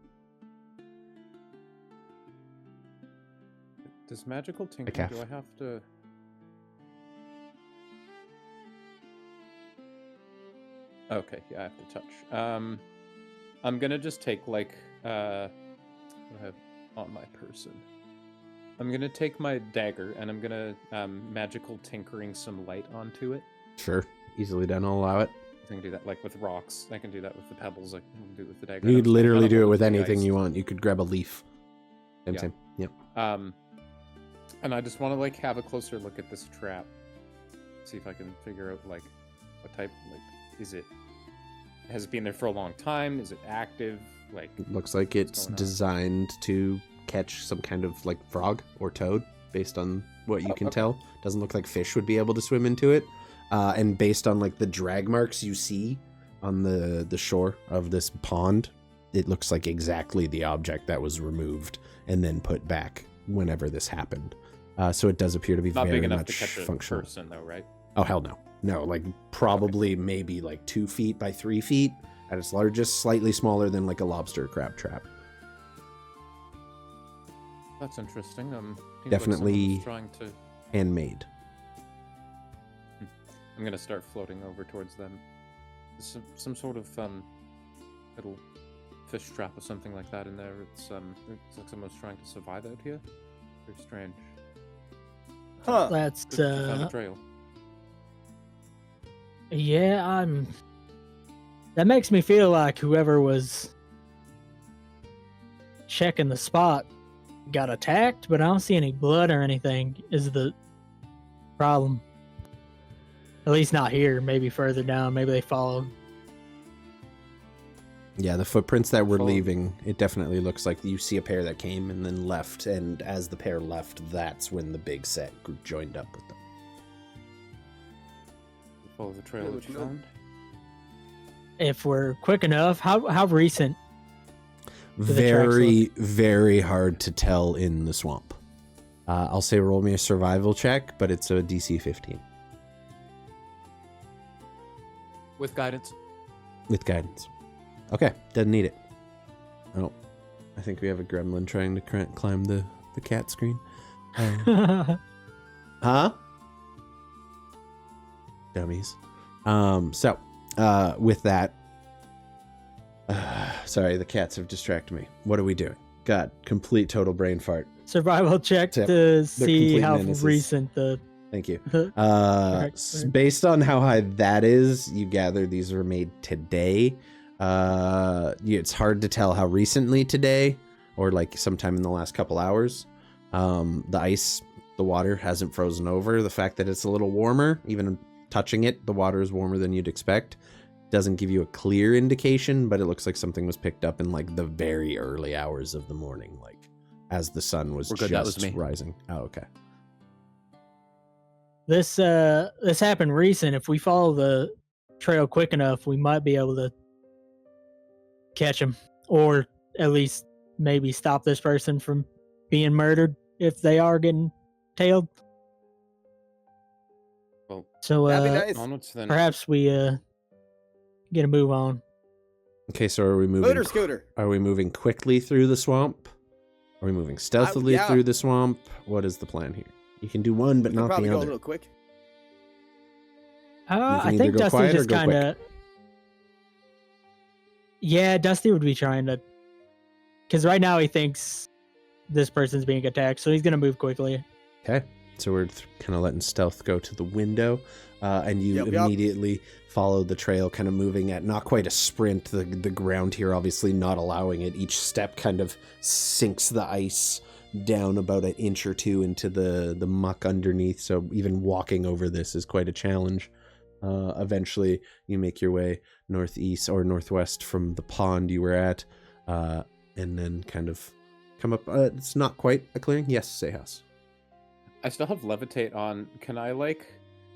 Does magical tinker? calf. Do I have to? Okay, yeah, I have to touch. I'm gonna just take like what I have on my person. I'm gonna take my dagger and I'm gonna magical tinkering some light onto it. Sure, easily done. I'll allow it. I can do that like with rocks. I can do that with the pebbles. I can do it with the dagger. You I'm could just literally kind of do it with holding the anything ice. you want. You could grab a leaf. Yeah. Same. Yep. And I just want to like have a closer look at this trap. See if I can figure out like what type. Like, is it? Has it been there for a long time? Is it active? Like, It looks like it's going on? designed to catch some kind of like frog or toad, based on what you can okay. tell. Doesn't look like fish would be able to swim into it. And based on like the drag marks you see on the shore of this pond, it looks like exactly the object that was removed and then put back whenever this happened. So it does appear to be not very big enough much to catch a functional. person, though, right? Oh, hell no. No, like probably maybe like 2 feet by 3 feet at its largest, slightly smaller than like a lobster or crab trap. That's interesting. Seems Definitely- Like someone was trying to. Handmade. I'm gonna start floating over towards them. Some sort of little fish trap or something like that in there. It's like someone's trying to survive out here. Very strange. Huh. That's Good that you found a trail. yeah, That makes me feel like whoever was checking the spot got attacked, but I don't see any blood or anything is the problem. At least not here, maybe further down. Maybe they followed. Yeah, the footprints that were Full. leaving, it definitely looks like you see a pair that came and then left, and as the pair left, that's when the big set joined up with them. Follow the trail that you found. If we're quick enough, how recent? the Very, very hard to tell in the swamp. I'll say roll me a survival check, but it's a DC 15. With guidance. With guidance. Okay, doesn't need it. Oh, I think we have a gremlin trying to climb the cat screen. Huh? Dummies. With that, sorry, the cats have distracted me. What are we doing? God, complete total brain fart. Survival check Except to see complete how menaces. recent the Thank you. Correct. Based on how high that is, you gather these were made today. It's hard to tell how recently today, or like sometime in the last couple hours. The ice, the water hasn't frozen over. The fact that it's a little warmer, even touching it, the water is warmer than you'd expect. Doesn't give you a clear indication, but it looks like something was picked up in like the very early hours of the morning, like as the sun was We're good, that just was me. rising. Oh, okay. this happened recent. If we follow the trail quick enough, we might be able to catch him, or at least maybe stop this person from being murdered if they are getting tailed. Well, So That'd be nice. onwards then. perhaps we get a move on. Okay, so are we moving? Motor scooter. Are we moving quickly through the swamp? Are we moving stealthily yeah. through the swamp? What is the plan here? You can do one, but We could not probably the go a other. little quick. can I either think go Dusty quiet or just go kind of. Yeah, Dusty would be trying to. Because right now he thinks this person's being attacked, so he's gonna move quickly. Okay, so we're kind of letting stealth go to the window, and you Yep. immediately follow the trail, kind of moving at not quite a sprint. The ground here obviously not allowing it. Each step kind of sinks the ice down about an inch or two into the muck underneath, so even walking over this is quite a challenge. Eventually you make your way northeast or northwest from the pond you were at, and then kind of come up. It's not quite a clearing. Yes, Xechas. I still have levitate on. Can I, like,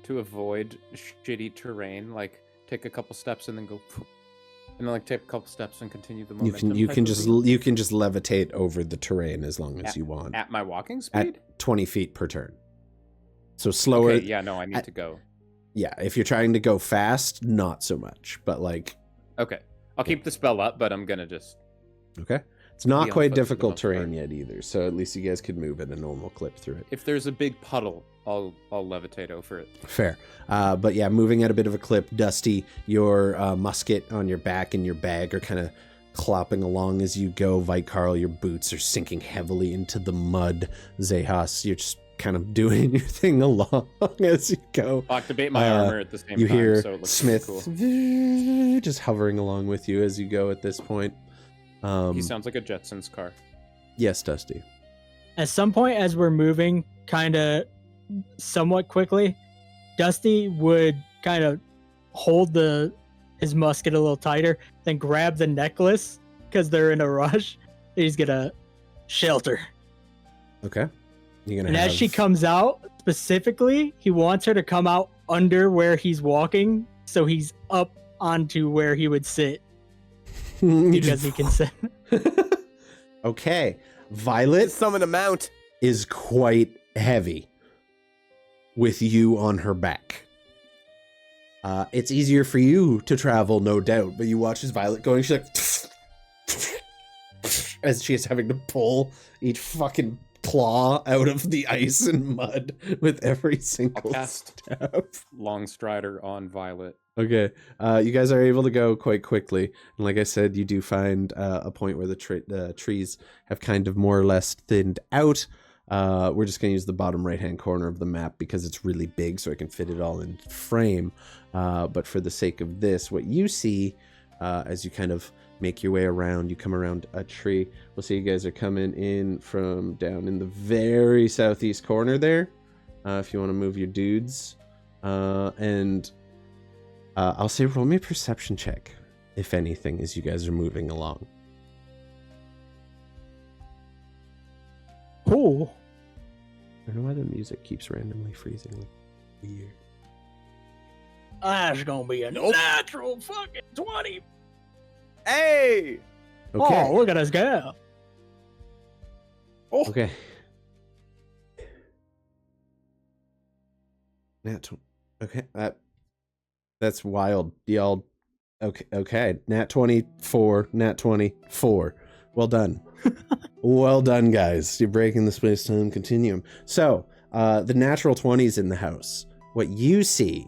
to avoid shitty terrain, like, take a couple steps and then go, and then like take a couple steps and continue the momentum? You type can of just thing? you can just levitate over the terrain as long as you want At my walking speed? at 20 feet per turn. So slower. Okay, yeah, no, I need to go. Yeah, if you're trying to go fast, not so much. But like, Okay, I'll keep the spell up, but I'm gonna just. okay, it's not Be on quite foot for the difficult most terrain part. yet either. So at least you guys could move at a normal clip through it. If there's a big puddle, I'll levitate over it. Fair. But yeah, moving at a bit of a clip. Dusty, your musket on your back and your bag are kind of clopping along as you go. Vikarl, your boots are sinking heavily into the mud. Xechas, you're just kind of doing your thing along as you go. I'll activate my armor at the same You time. hear so it looks Smith cool. just hovering along with you as you go at this point. He sounds like a Jetsons car. Yes, Dusty. At some point, as we're moving, kind of somewhat quickly, Dusty would kind of hold his musket a little tighter, then grab the necklace because they're in a rush. He's gonna shelter. Okay. You're gonna And have... as she comes out, specifically, he wants her to come out under where he's walking, so he's up onto where he would sit You because just- he can sit. Okay. Violet Let's summon a mount. is quite heavy with you on her back. It's easier for you to travel, no doubt, but you watch as Violet going, she's like, as she is having to pull each fucking claw out of the ice and mud with every single cast. step. Long strider on Violet. Okay, you guys are able to go quite quickly, and like I said, you do find a point where the trees have kind of more or less thinned out. We're just going to use the bottom right-hand corner of the map because it's really big, so I can fit it all in frame. But for the sake of this, what you see as you kind of make your way around. You come around a tree. We'll see you guys are coming in from down in the very southeast corner there. If you want to move your dudes. And I'll say roll me a perception check, if anything, as you guys are moving along. Cool. I don't know why the music keeps randomly freezing. Weird. That's gonna be a natural fucking 20. Hey! Okay. Oh, look at us go. Okay. Okay. That's wild. Y'all. Okay. Nat 24. Nat 24. Well done. Well done, guys. You're breaking the space-time continuum. So, the natural 20's in the house. What you see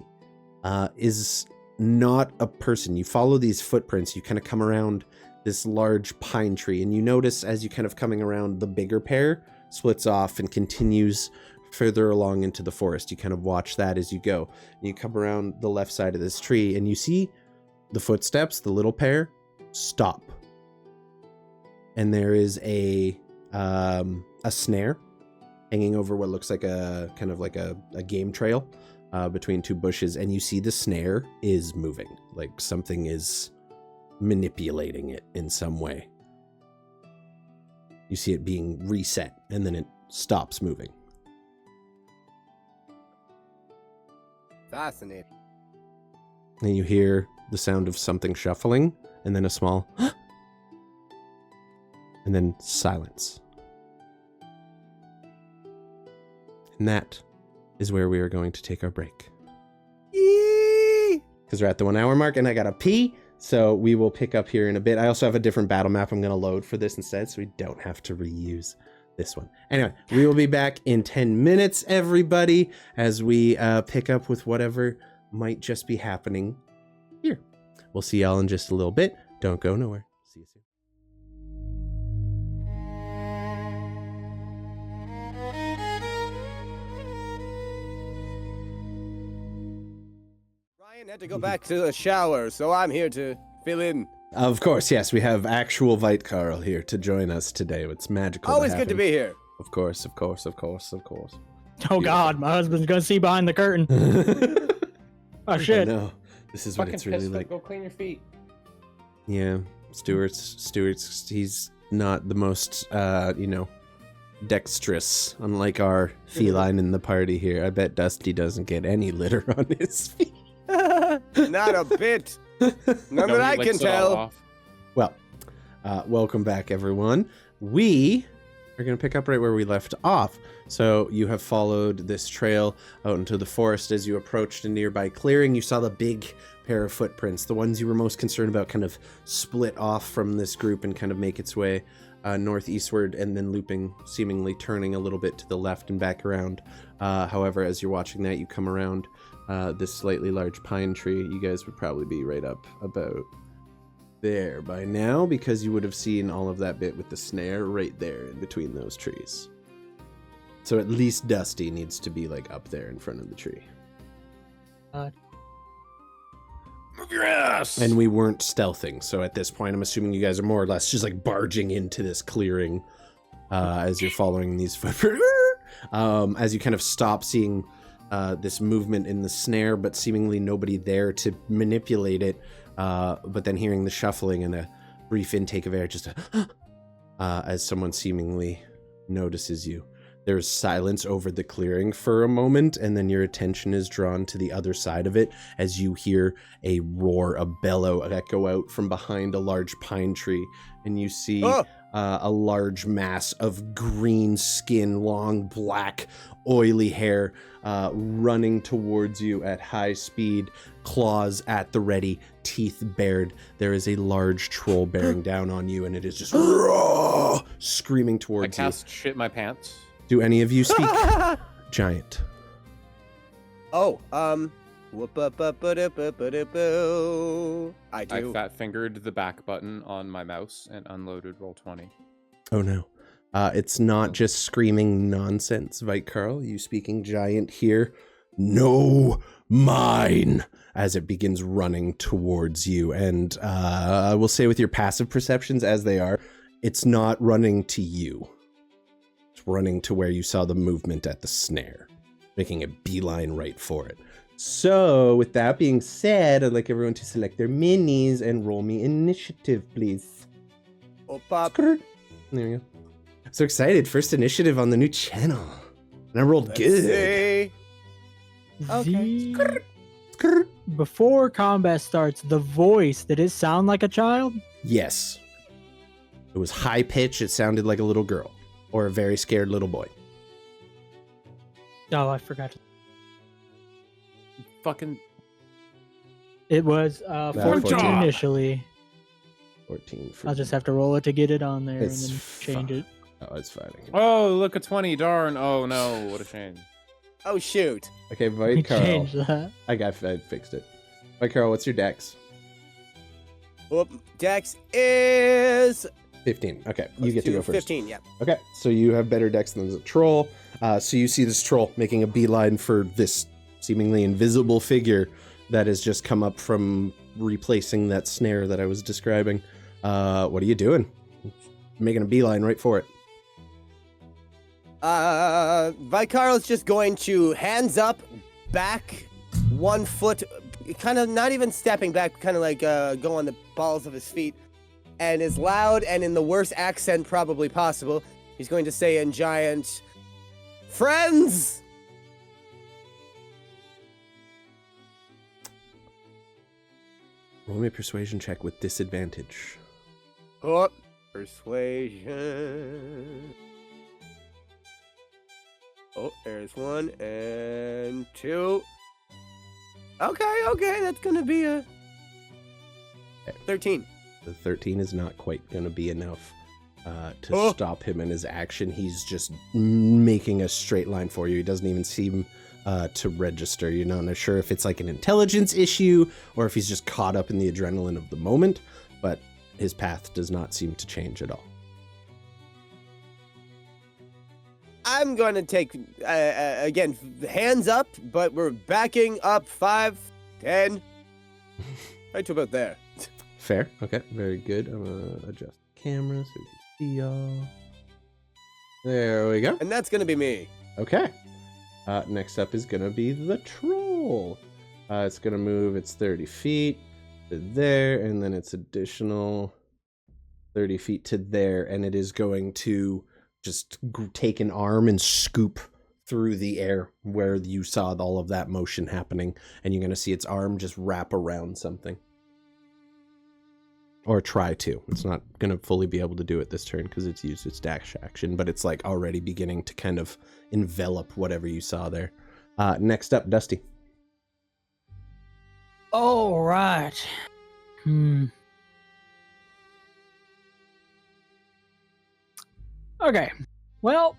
is not a person. You follow these footprints. You kind of come around this large pine tree, and you notice as you kind of coming around, the bigger pair splits off and continues further along into the forest. You kind of watch that as you go. And you come around the left side of this tree, and you see the footsteps, the little pair, stop. And there is a snare hanging over what looks like a kind of like a game trail between two bushes, and you see the snare is moving, like something is manipulating it in some way. You see it being reset, and then it stops moving. Fascinating. And you hear the sound of something shuffling, and then a small and then silence. And that is where we are going to take our break. Because we're at the 1 hour mark, and I gotta pee, so we will pick up here in a bit. I also have a different battle map I'm gonna load for this instead, so we don't have to reuse this one. Anyway, we will be back in 10 minutes, everybody, as we pick up with whatever might just be happening here. We'll see y'all in just a little bit. Don't go nowhere. See you soon. Ryan had to go back to the shower, so I'm here to fill in. Of course, yes, we have actual Vite here to join us today. It's magical. Always good to be here. Of course. Oh God, my husband's gonna see behind the curtain. Oh shit. No, this is what Fucking it's really pissed, like. Go clean your feet. Yeah, Stuart's, he's not the most, dexterous, unlike our feline in the party here. I bet Dusty doesn't get any litter on his feet. Not a bit. None that I can tell. Well, welcome back, everyone. We are going to pick up right where we left off. So you have followed this trail out into the forest. As you approached a nearby clearing, you saw the big pair of footprints. The ones you were most concerned about kind of split off from this group and kind of make its way northeastward, and then looping, seemingly turning a little bit to the left and back around. However, as you're watching that, you come around this slightly large pine tree. You guys would probably be right up about there by now, because you would have seen all of that bit with the snare right there in between those trees. So at least Dusty needs to be like up there in front of the tree. Move your ass! And we weren't stealthing, so at this point I'm assuming you guys are more or less just like barging into this clearing as you're following these footprints. As you kind of stop seeing this movement in the snare, but seemingly nobody there to manipulate it, but then hearing the shuffling and a brief intake of air, just as someone seemingly notices you. There's silence over the clearing for a moment, and then your attention is drawn to the other side of it as you hear a roar, a bellow echo out from behind a large pine tree, and you see a large mass of green skin, long black oily hair running towards you at high speed, claws at the ready, teeth bared. There is a large troll bearing down on you, and it is just screaming towards you. I cast shit my pants. Do any of you speak giant? Oh, I do. I fat fingered the back button on my mouse and unloaded Roll20. Oh no. It's not just screaming nonsense, Vite Carl. You speaking giant here "No, mine," as it begins running towards you. And I will say with your passive perceptions as they are, it's not running to you. It's running to where you saw the movement at the snare, making a beeline right for it. So with that being said, I'd like everyone to select their minis and roll me initiative, please. Oh, pop. There we go. So excited. First initiative on the new channel. And I rolled good. Okay. Before combat starts, the voice, did it sound like a child? Yes. It was high pitch. It sounded like a little girl or a very scared little boy. Oh, I forgot. Fucking. It was 14 14. initially. 14. I'll just have to roll it to get it on there It's and then change fine. it. Oh, it's fine. Oh, look, a 20. Darn. Oh, no. What a shame. Oh, shoot. Okay, We Void Carl. changed that. I fixed it. Void Carl, what's your dex? Whoop. Dex is 15. Okay, you get to go first. 15, yeah. Okay, so you have better dex than the troll. So you see this troll making a beeline for this seemingly invisible figure that has just come up from replacing that snare that I was describing. What are you doing? Making a beeline right for it. Vicar's just going to hands up, back 1 foot, kind of not even stepping back, kind of like go on the balls of his feet, and as loud and in the worst accent probably possible, he's going to say in giant, "Friends!" Roll me a persuasion check with disadvantage. Oh, persuasion. Oh, there's 1 and 2. Okay, that's gonna be a 13. The 13 is not quite going to be enough to stop him in his action. He's just making a straight line for you. He doesn't even seem to register. You're not sure if it's like an intelligence issue or if he's just caught up in the adrenaline of the moment, but his path does not seem to change at all. I'm going to take, again, hands up, but we're backing up 5, 10, right to about there. Fair. Okay, very good. I'm going to adjust the camera so we can see y'all. There we go. And that's going to be me. Okay. Next up is going to be the troll. It's going to move its 30 feet to there, and then its additional 30 feet to there, and it is going to just take an arm and scoop through the air where you saw all of that motion happening, and you're going to see its arm just wrap around something. Or try to. It's not going to fully be able to do it this turn because it's used its dash action, but it's like already beginning to kind of envelop whatever you saw there. Next up, Dusty. All right. Okay. Well,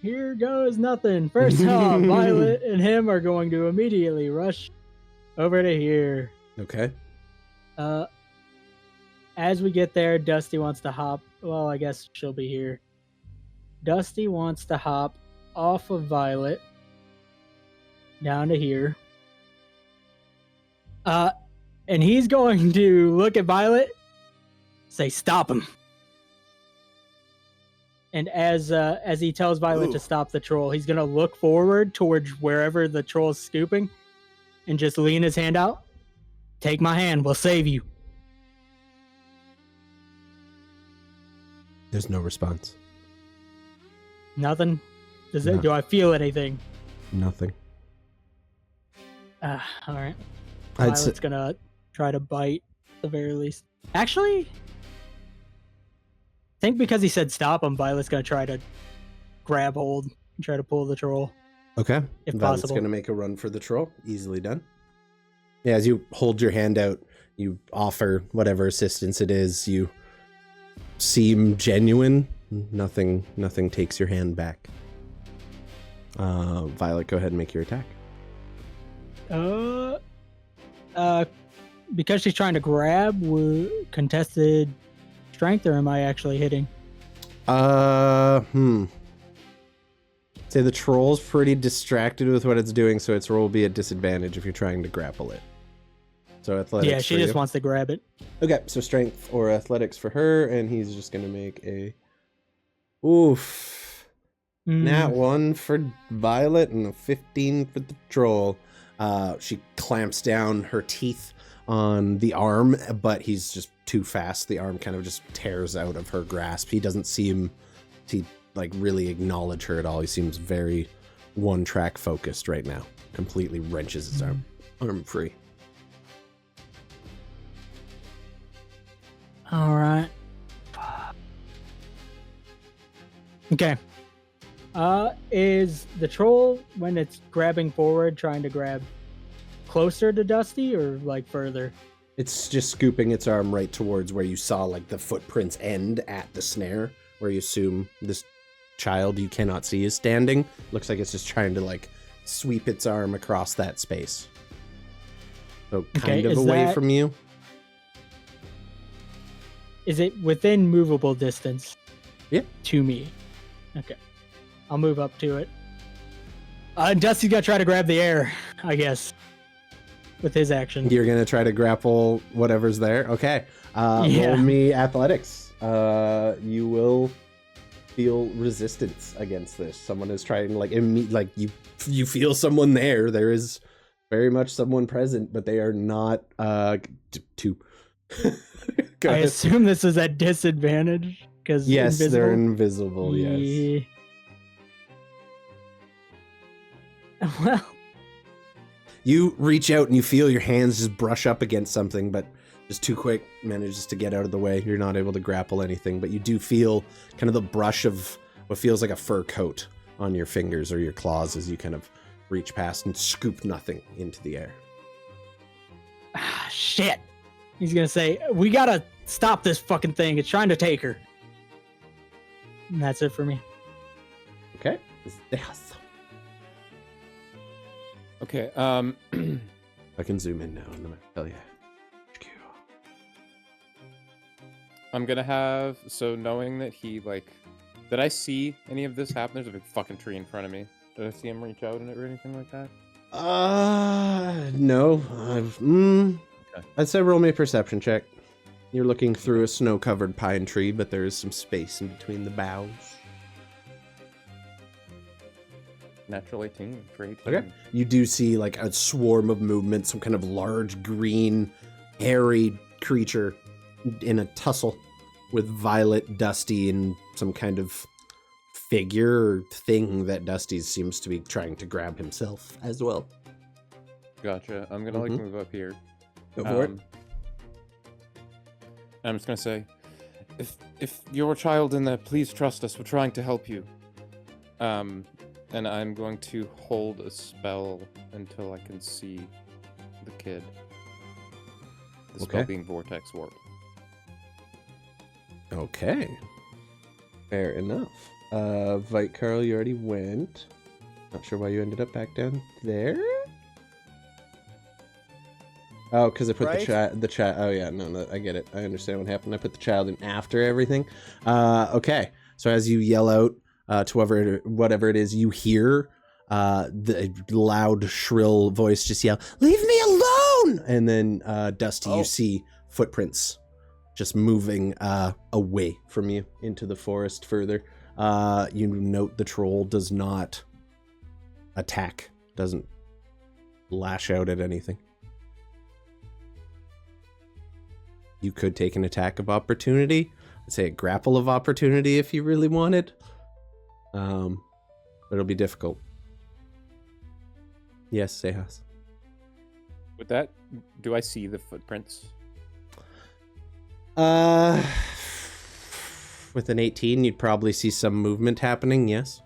here goes nothing. First off, Violet and him are going to immediately rush over to here. Okay. As we get there, Dusty wants to hop. Well, I guess she'll be here. Dusty wants to hop off of Violet down to here. And he's going to look at Violet, say, "Stop him." And as he tells Violet to stop the troll, he's gonna look forward towards wherever the troll's scooping, and just lean his hand out. "Take my hand, we'll save you." There's no response. Nothing? No. Do I feel anything? Nothing. All right. I'd say, Violet's gonna try to bite at the very least. Actually, I think because he said stop him, Violet's gonna try to grab hold and try to pull the troll. okay. If Violet's possible. going to make a run for the troll. Easily done. Yeah, as you hold your hand out, you offer whatever assistance it is. You seem genuine. Nothing takes your hand back. Violet, go ahead and make your attack. Because she's trying to grab, contested strength, or am I actually hitting? Say the troll's pretty distracted with what it's doing, so its roll will be at disadvantage if you're trying to grapple it. So athletics. Yeah, she for just you. wants to grab it. Okay, so strength or athletics for her, and he's just gonna make a. Oof. Nat 1 for Violet and a 15 for the troll. She clamps down her teeth on the arm, but he's just too fast. The arm kind of just tears out of her grasp. He doesn't seem to like really acknowledge her at all. He seems very one-track focused right now. Completely wrenches his arm free. All right. Okay. Is the troll, when it's grabbing forward, trying to grab closer to Dusty or like further? It's just scooping its arm right towards where you saw like the footprints end at the snare, where you assume this child you cannot see is standing. Looks like it's just trying to like sweep its arm across that space. So kind of away from you. Is it within movable distance? Yeah. To me. Okay. I'll move up to it. Dusty's gonna try to grab the air, I guess. With his action. You're gonna try to grapple whatever's there. Okay. Roll me athletics. You will feel resistance against this. Someone is trying you feel someone there. There is very much someone present, but they are not two. I assume this is at disadvantage because yes, invisible? they're invisible. Yes. Well, you reach out and you feel your hands just brush up against something, but just too quick, manages to get out of the way. You're not able to grapple anything, but you do feel kind of the brush of what feels like a fur coat on your fingers or your claws as you kind of reach past and scoop nothing into the air. Shit. He's gonna say, we gotta stop this fucking thing. It's trying to take her. And that's it for me. Okay. Okay, I can zoom in now and I'm gonna tell you. I'm gonna have, so knowing that he, did I see any of this happen? There's a big fucking tree in front of me. Did I see him reach out in it or anything like that? No. Okay. I'd say roll me a perception check. You're looking through a snow-covered pine tree, but there is some space in between the boughs. Natural 18 for 18. Okay. You do see like a swarm of movement, some kind of large green, hairy creature in a tussle with Violet, Dusty, and some kind of figure or thing that Dusty seems to be trying to grab himself as well. Gotcha. I'm gonna move up here. Go for it. I'm just gonna say, if you're a child in there, please trust us. We're trying to help you. And I'm going to hold a spell until I can see the kid. The spell being Vortex Warp. Okay. Fair enough. Vite Carl, you already went. Not sure why you ended up back down there. Oh, because I put the chat. Oh yeah, no, I get it. I understand what happened. I put the child in after everything. Okay. So as you yell out to whatever it is you hear, the loud, shrill voice just yell, "Leave me alone!" And then Dusty, you see footprints just moving away from you into the forest further. You note the troll does not attack, doesn't lash out at anything. You could take an attack of opportunity. I'd say a grapple of opportunity if you really wanted. But it'll be difficult. Yes, Xechas. With that, do I see the footprints? With an 18, you'd probably see some movement happening, yes?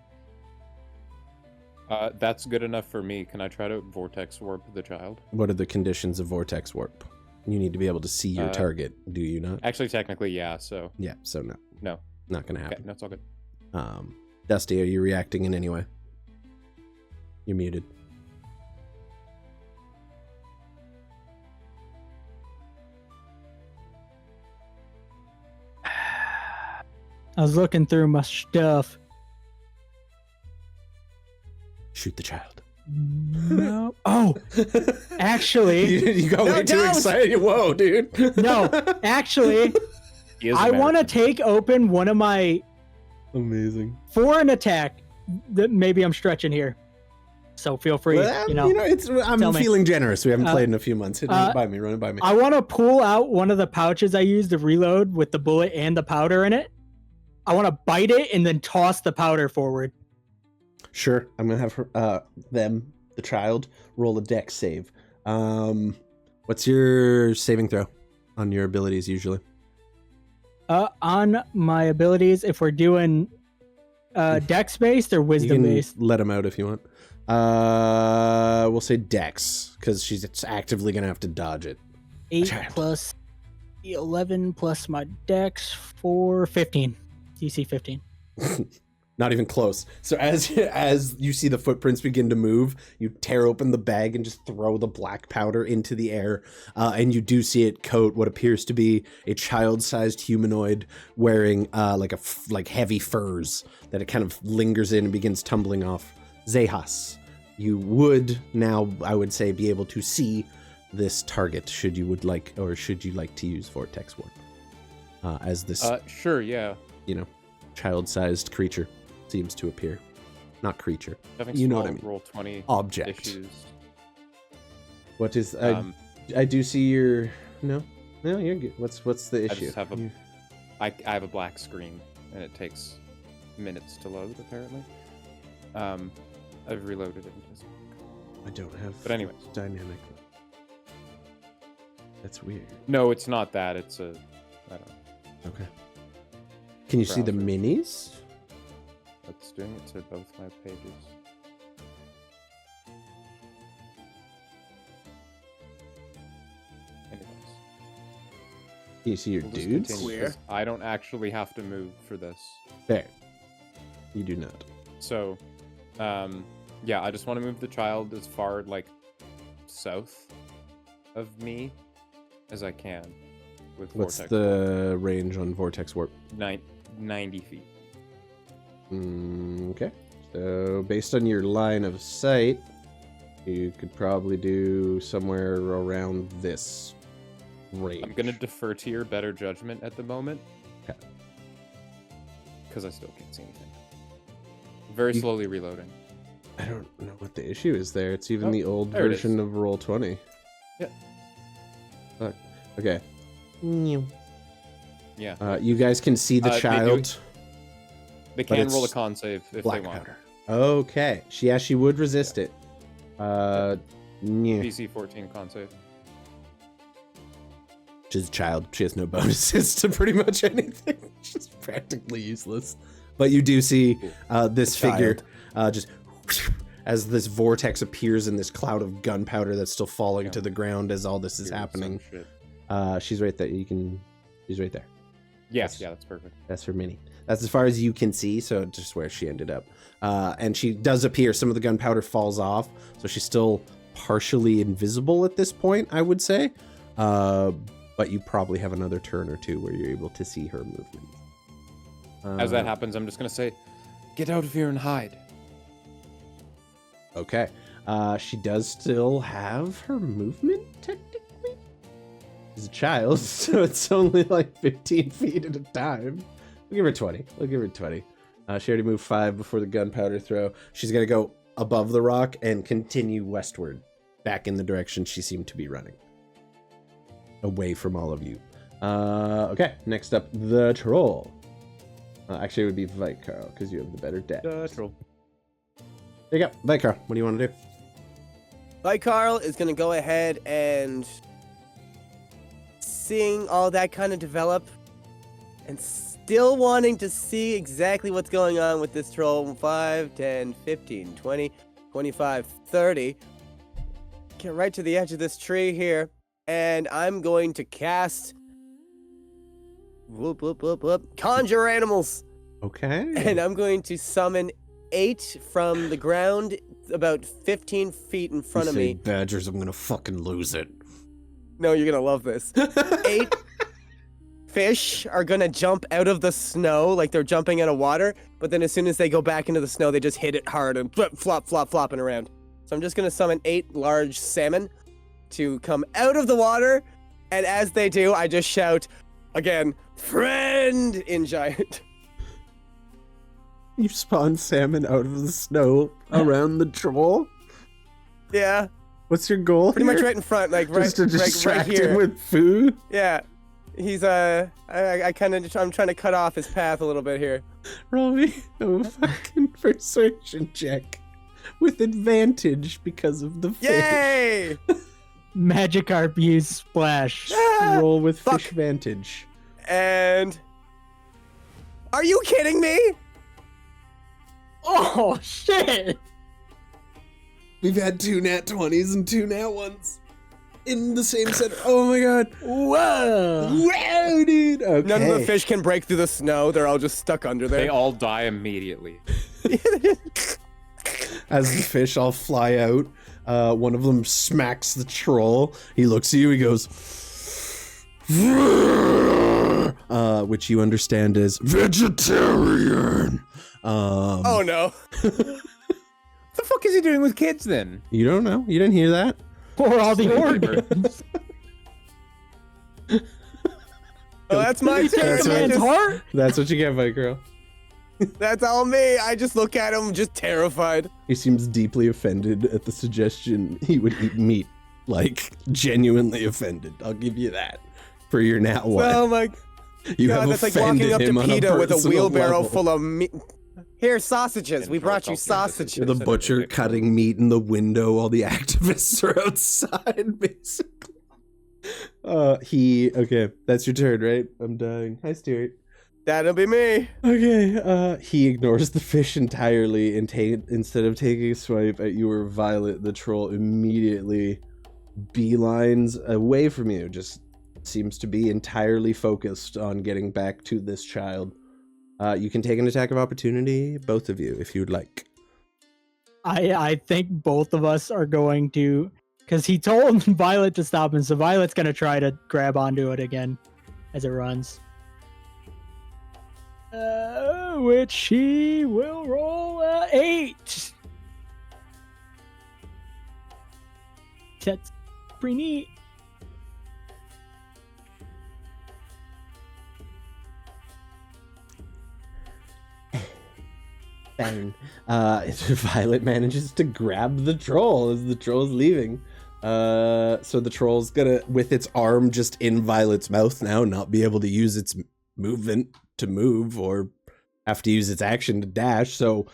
That's good enough for me. Can I try to Vortex Warp the child? What are the conditions of Vortex Warp? You need to be able to see your target, do you not? Actually, technically, yeah, so... Yeah, so no. No. Not gonna happen. Okay, no, it's all good. Dusty, are you reacting in any way? You're muted. I was looking through my stuff. Shoot the child. No. Oh, actually, you got way too excited. Whoa, dude. no. Actually, I want to take open one of my Amazing. for an attack. That maybe I'm stretching here, so feel free. Well, I'm feeling generous. We haven't played in a few months. Run it by me. I want to pull out one of the pouches I used to reload with the bullet and the powder in it. I want to bite it and then toss the powder forward. Sure. I'm gonna have her, the child, roll a dex save. What's your saving throw on your abilities usually? On my abilities, if we're doing dex based or wisdom based, let him out if you want. We'll say dex because she's actively gonna have to dodge it. 8 plus 11 plus my dex for 15. DC 15. Not even close. So as you see the footprints begin to move, you tear open the bag and just throw the black powder into the air, and you do see it coat what appears to be a child-sized humanoid wearing like heavy furs that it kind of lingers in and begins tumbling off. Xechas, you would now, I would say, be able to see this target should you like to use Vortex Warp as this. Sure, yeah. Child-sized creature seems to appear. Not creature. Having you know what I mean. Roll 20 object. Issues. What is I do see your no you're good. What's the issue? I have a black screen and it takes minutes to load apparently. I've reloaded it. I don't have. But anyways, dynamic. That's weird. No, it's not that. It's I don't know. Okay. Can you see the minis? It's doing it to both my pages. Anyways. Can you see your dudes? Where? I don't actually have to move for this. Fair. You do not. So, yeah, I just want to move the child as far, south of me as I can. What's the range on Vortex Warp? 90 feet. Okay. So based on your line of sight, you could probably do somewhere around this range. I'm going to defer to your better judgment at the moment. Okay. Because I still can't see anything. Very slowly reloading. I don't know what the issue is there. It's even the old version of Roll20. Yeah. Fuck. Okay. Yeah. You guys can see the child. They can roll a con save if they want. Powder. Okay. She would resist it. DC 14 con save. She's a child. She has no bonuses to pretty much anything. She's practically useless. But you do see this figure just as this vortex appears in this cloud of gunpowder that's still falling to the ground as all this is happening. She's right there. She's right there. Yes, that's perfect. That's her mini. That's as far as you can see, so just where she ended up. And she does appear. Some of the gunpowder falls off, so she's still partially invisible at this point, I would say. But you probably have another turn or two where you're able to see her movement. As that happens, I'm just going to say, get out of here and hide. Okay. She does still have her movement, technically. She's a child, so it's only like 15 feet at a time. We'll give her 20. She already moved 5 before the gunpowder throw. She's going to go above the rock and continue westward, back in the direction she seemed to be running. Away from all of you. Okay, next up, the troll. Actually, it would be Vikar, because you have the better deck. Troll. There you go. Vikar, what do you want to do? Vikar is going to go ahead and, seeing all that kind of develop, and still wanting to see exactly what's going on with this troll, 5, 10, 15, 20, 25, 30. Get right to the edge of this tree here, and I'm going to cast Conjure Animals. Okay. And I'm going to summon 8 from the ground about 15 feet in front of me. Badgers, I'm going to fucking lose it. No, you're going to love this. 8 fish are gonna jump out of the snow like they're jumping out of water, but then as soon as they go back into the snow, they just hit it hard and flopping around. So I'm just gonna summon 8 large salmon to come out of the water, and as they do, I just shout again, "Friend!" in giant. You spawn salmon out of the snow around the troll? Yeah, What's your goal? pretty much here? right in front, like Just to right distract here. him with food? Yeah, he's I'm trying to cut off his path a little bit here. Roll me a fucking persuasion check with advantage because of the fish. Yay! Magikarp use splash. Ah, Roll with fuck. fish vantage. And are you kidding me? Oh shit! We've had 2 nat 20s and 2 nat 1s in the same set. Oh my god. Whoa! Wow, dude. Okay. None of the fish can break through the snow. They're all just stuck under They there. all die immediately. As the fish all fly out, one of them smacks the troll. He looks at you, he goes, which you understand as vegetarian. Oh no. What the fuck is he doing with kids then? You don't know? You didn't hear that? For all the organs. Oh, that's my turn. That's I right. Man's just- heart? That's what you get, Fight Girl. That's all me. I just look at him, just terrified. He seems deeply offended at the suggestion he would eat meat. Like, genuinely offended. I'll give you that. For your nat 1. Oh my you god, have that's like offended walking up to him on PETA with a personal wheelbarrow level. full of meat. Here, sausages. We brought you sausages. You're the butcher cutting meat in the window while the activists are outside, basically. Okay, that's your turn, right? I'm dying. Hi, Stuart. That'll be me. Okay, he ignores the fish entirely and instead of taking a swipe at you or Violet, the troll immediately beelines away from you. Just seems to be entirely focused on getting back to this child. You can take an attack of opportunity, both of you, if you'd like. I think both of us are going to, because he told Violet to stop him, so Violet's gonna try to grab onto it again as it runs. Which he will roll 8. That's pretty neat. Bang. Violet manages to grab the troll as the troll's leaving. So the troll's gonna, with its arm just in Violet's mouth now, not be able to use its movement to move or have to use its action to dash. So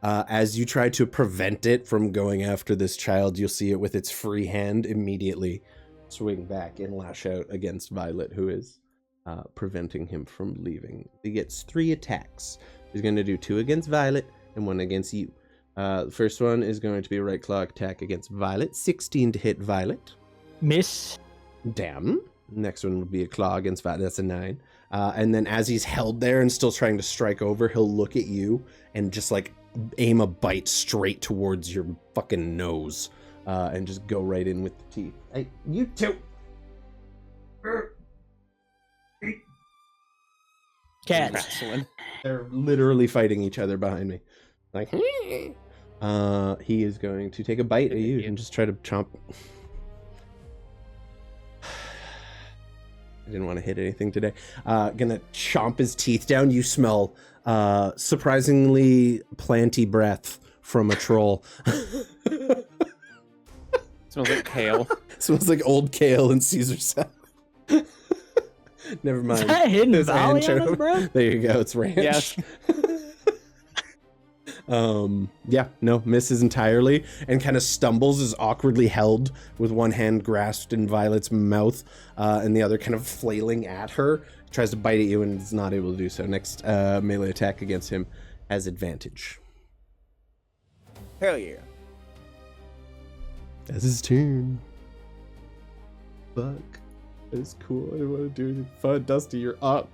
as you try to prevent it from going after this child, you'll see it with its free hand immediately swing back and lash out against Violet, who is preventing him from leaving. He gets 3 attacks. He's going to do 2 against Violet and 1 against you. The first one is going to be a right claw attack against Violet. 16 to hit Violet. Miss. Damn. Next one would be a claw against Violet. That's a 9. And then as he's held there and still trying to strike over, he'll look at you and just like aim a bite straight towards your fucking nose and just go right in with the teeth. Hey, you two. Cat. Wrestling. They're literally fighting each other behind me. Like, he is going to take a bite at you and just try to chomp. I didn't want to hit anything today. Gonna chomp his teeth down. You smell surprisingly planty breath from a troll. Smells like kale. Smells like old kale and Caesar salad. Never mind. Is that hidden There's valley on anchovy. us, bro? There you go. It's ranch. Yes. Yeah, no, misses entirely and kind of stumbles, is awkwardly held with one hand grasped in Violet's mouth and the other kind of flailing at her. Tries to bite at you and is not able to do so. Next melee attack against him has advantage. Hell yeah. That's his turn. Fuck. That's cool. I didn't want to do anything fun. Dusty, you're up.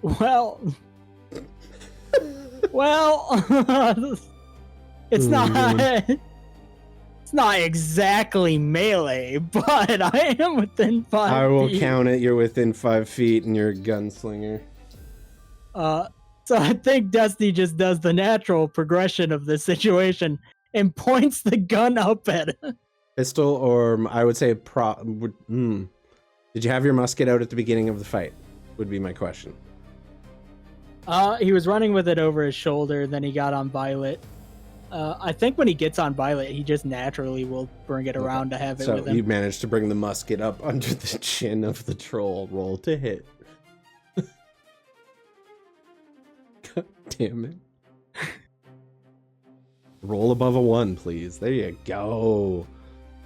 Well, it's Ooh, not. It's not exactly melee, but I am within 5 I will feet. count it. You're within 5 feet and you're a gunslinger. So I think Dusty just does the natural progression of the situation and points the gun up at him. Pistol or I would say Did you have your musket out at the beginning of the fight? Would be my question. He was running with it over his shoulder, then he got on Violet. I think when he gets on Violet, he just naturally will bring it around to have it with So him. you managed to bring the musket up under the chin of the troll. Roll to hit. God damn it. Roll above a 1, please. There you go.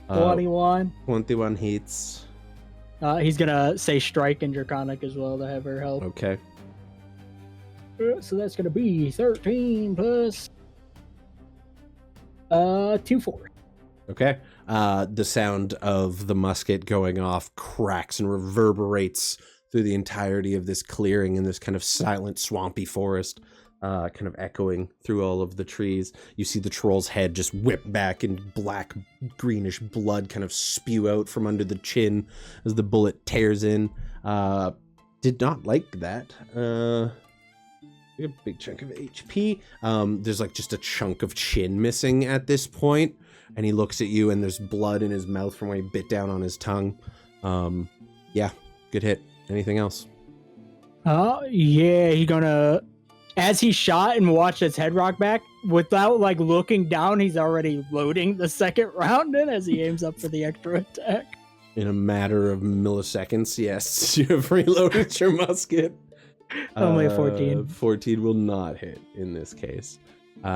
21. 21 hits. He's gonna say strike and Draconic as well to have her help. Okay. So that's gonna be 13 plus 2 4. Okay. The sound of the musket going off cracks and reverberates through the entirety of this clearing in this kind of silent, swampy forest, kind of echoing through all of the trees. You see the troll's head just whip back and black, greenish blood kind of spew out from under the chin as the bullet tears in. Did not like that. A big chunk of HP. There's like just a chunk of chin missing at this point, and he looks at you and there's blood in his mouth from where he bit down on his tongue. Yeah, good hit. Anything else? Yeah, he's gonna, as he shot and watched his head rock back, without like looking down, he's already loading the second round in as he aims up for the extra attack. In a matter of milliseconds, yes, you have reloaded your musket. Only a 14. 14 will not hit in this case.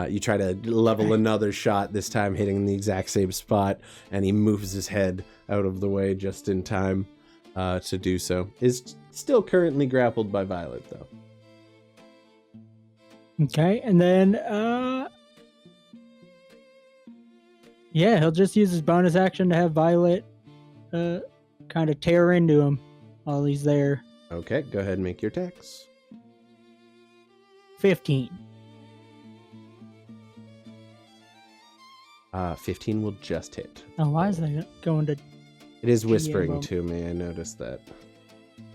You try to level another shot, this time hitting the exact same spot, and he moves his head out of the way just in time to do so. Is still currently grappled by Violet, though. Okay, and then yeah, he'll just use his bonus action to have Violet kind of tear into him while he's there. Okay, go ahead and make your attacks. 15. 15 will just hit. Oh, why is that going to... It is whispering GM. to me, I noticed that.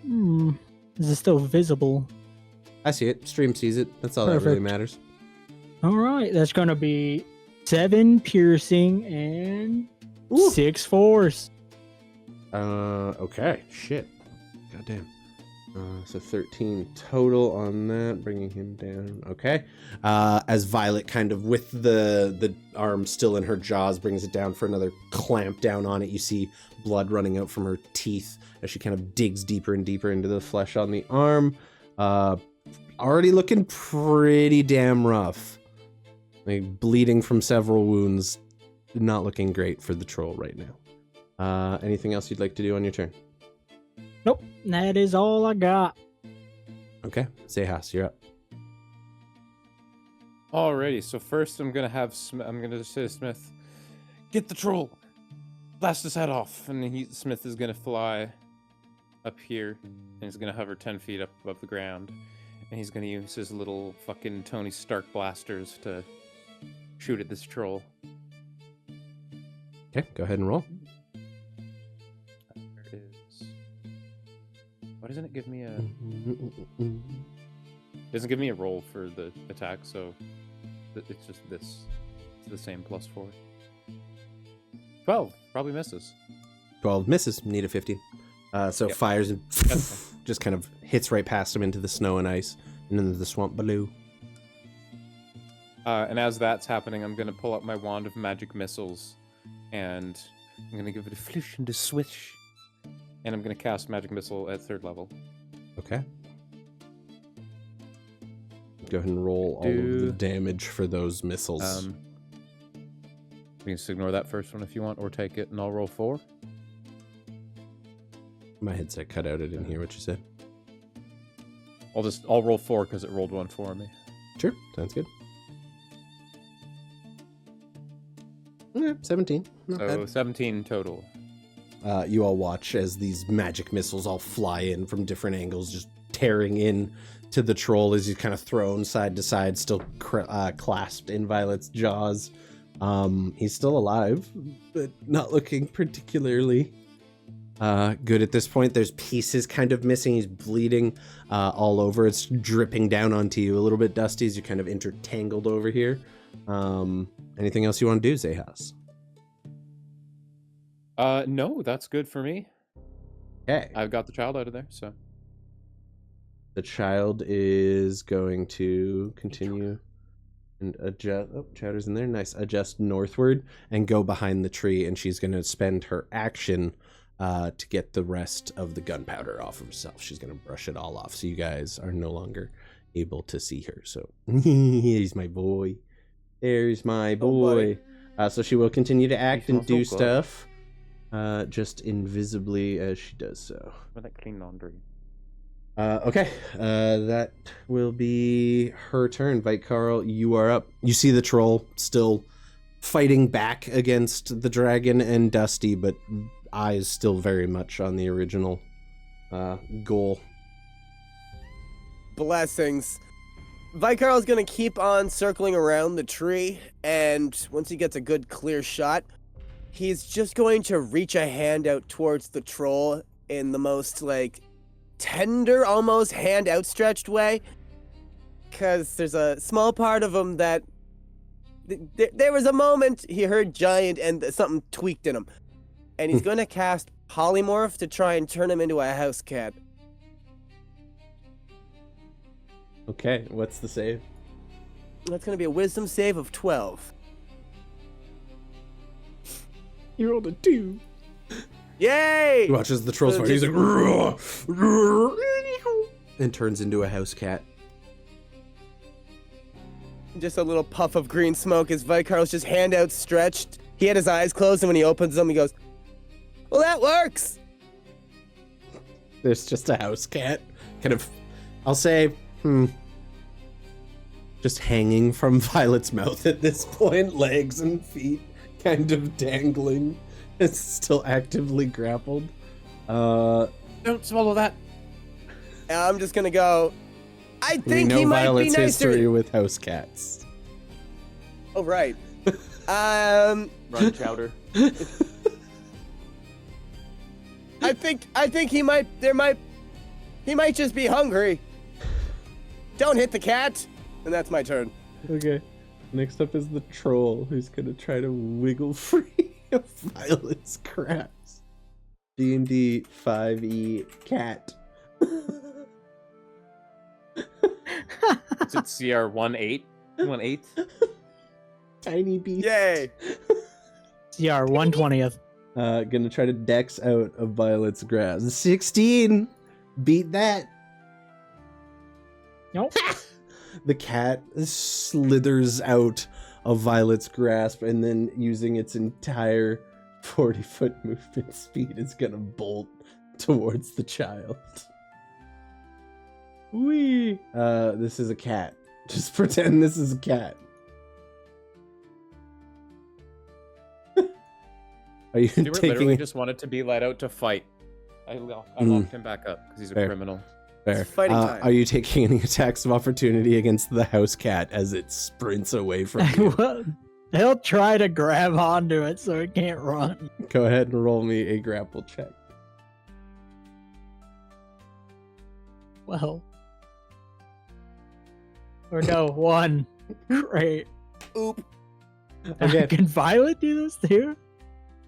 Is it still visible? I see it. Stream sees it. That's all that really Perfect. matters. All right, that's going to be 7 piercing and Ooh. 6 force. Okay. Shit. Goddamn. So 13 total on that, bringing him down. Okay. As Violet kind of with the arm still in her jaws brings it down for another clamp down on it, you see blood running out from her teeth as she kind of digs deeper and deeper into the flesh on the arm. Already looking pretty damn rough. Like bleeding from several wounds. Not looking great for the troll right now. Anything else you'd like to do on your turn? Nope, that is all I got. Okay. Xechas, you're up. Alrighty, so first I'm gonna say to Smith, get the troll, blast his head off, and Smith is gonna fly up here, and he's gonna hover 10 feet up above the ground, and he's gonna use his little fucking Tony Stark blasters to shoot at this troll. Okay, go ahead and roll. There it is. Why doesn't it give me a? It doesn't give me a roll for the attack, so it's just this. It's the same +4. 12 probably misses. 12 misses. Need a 15. So Yep. fires and That's just kind of hits right past him into the snow and ice and into the swamp below. And as that's happening, I'm gonna pull up my wand of magic missiles, and I'm gonna give it a flish and a swish, and I'm gonna cast magic missile at 3rd level. Okay. Go ahead and roll all of the damage for those missiles. You can just ignore that first one if you want, or take it, and I'll roll 4. My headset cut out. I didn't hear what you said. I'll roll 4 because it rolled 1 for me. Sure, sounds good. Okay, 17. Not So bad. 17 total. You all watch as these magic missiles all fly in from different angles, just tearing in to the troll as he's kind of thrown side to side, still clasped in Violet's jaws, He's still alive, but not looking particularly good at this point. There's pieces kind of missing. He's bleeding all over. It's dripping down onto you a little bit, Dusty, as you're kind of intertangled over here. Anything else you want to do, Xechas? No, that's good for me. Okay. I've got the child out of there, so. The child is going to continue and adjust. Oh, Chowder's in there. Nice. Adjust northward and go behind the tree, and she's going to spend her action to get the rest of the gunpowder off of herself. She's going to brush it all off, so you guys are no longer able to see her. So, he's my boy. There's my boy. So she will continue to act and do stuff, just invisibly as she does so. With that clean laundry. Okay, that will be her turn. Carl, you are up. You see the troll still fighting back against the dragon and Dusty, but eyes still very much on the original goal. Blessings. Vikarl's gonna keep on circling around the tree, and once he gets a good clear shot, he's just going to reach a hand out towards the troll in the most, like, tender, almost hand outstretched way, because there's a small part of him that there was a moment he heard giant and something tweaked in him, and he's going to cast polymorph to try and turn him into a house cat. Okay, what's the save? That's going to be a wisdom save of 12. You rolled a 2. Yay! He watches the troll's fight. He's like, "Roar, roar," and turns into a house cat. Just a little puff of green smoke as Vikarl's just hand outstretched. He had his eyes closed, and when he opens them, he goes, "Well, that works!" There's just a house cat. Kind of, I'll say, just hanging from Violet's mouth at this point, legs and feet kind of dangling. It's still actively grappled. Don't swallow that. I'm just gonna go, I We think know he might Violet's be nicer. history with house cats. Oh, right. Run, Chowder. I think he might just be hungry. Don't hit the cat. And that's my turn. Okay. Next up is the troll, who's gonna try to wiggle free of Violet's grasp. D&D 5e cat. Is it CR 1/8? 1/8? Tiny beast. Yay. CR 120th. Gonna try to dex out of Violet's grasp. 16! Beat that. Nope. The cat slithers out of Violet's grasp, and then using its entire 40-foot movement speed is gonna bolt towards the child. Whee! This is a cat. Just pretend this is a cat. Are you Stuart taking literally just wanted to be let out to fight. I locked him back up because he's a Fair. criminal. Fair. Fighting time. Are you taking any attacks of opportunity against the house cat as it sprints away from you? Well, he'll try to grab onto it so it can't run. Go ahead and roll me a grapple check. Well. Or no, 1. Great. Oop. Okay. Can Violet do this too?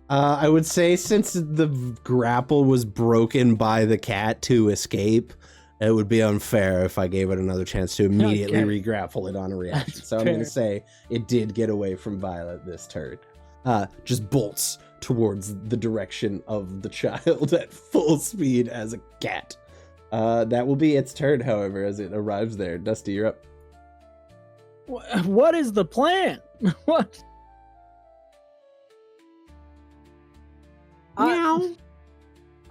I would say since the grapple was broken by the cat to escape, it would be unfair if I gave it another chance to immediately Okay. re-grapple it on a reaction. That's So I'm going to fair. say it did get away from Violet this turn. Just bolts towards the direction of the child at full speed as a cat. That will be its turn, however, as it arrives there. Dusty, you're up. What is the plan? What? Meow.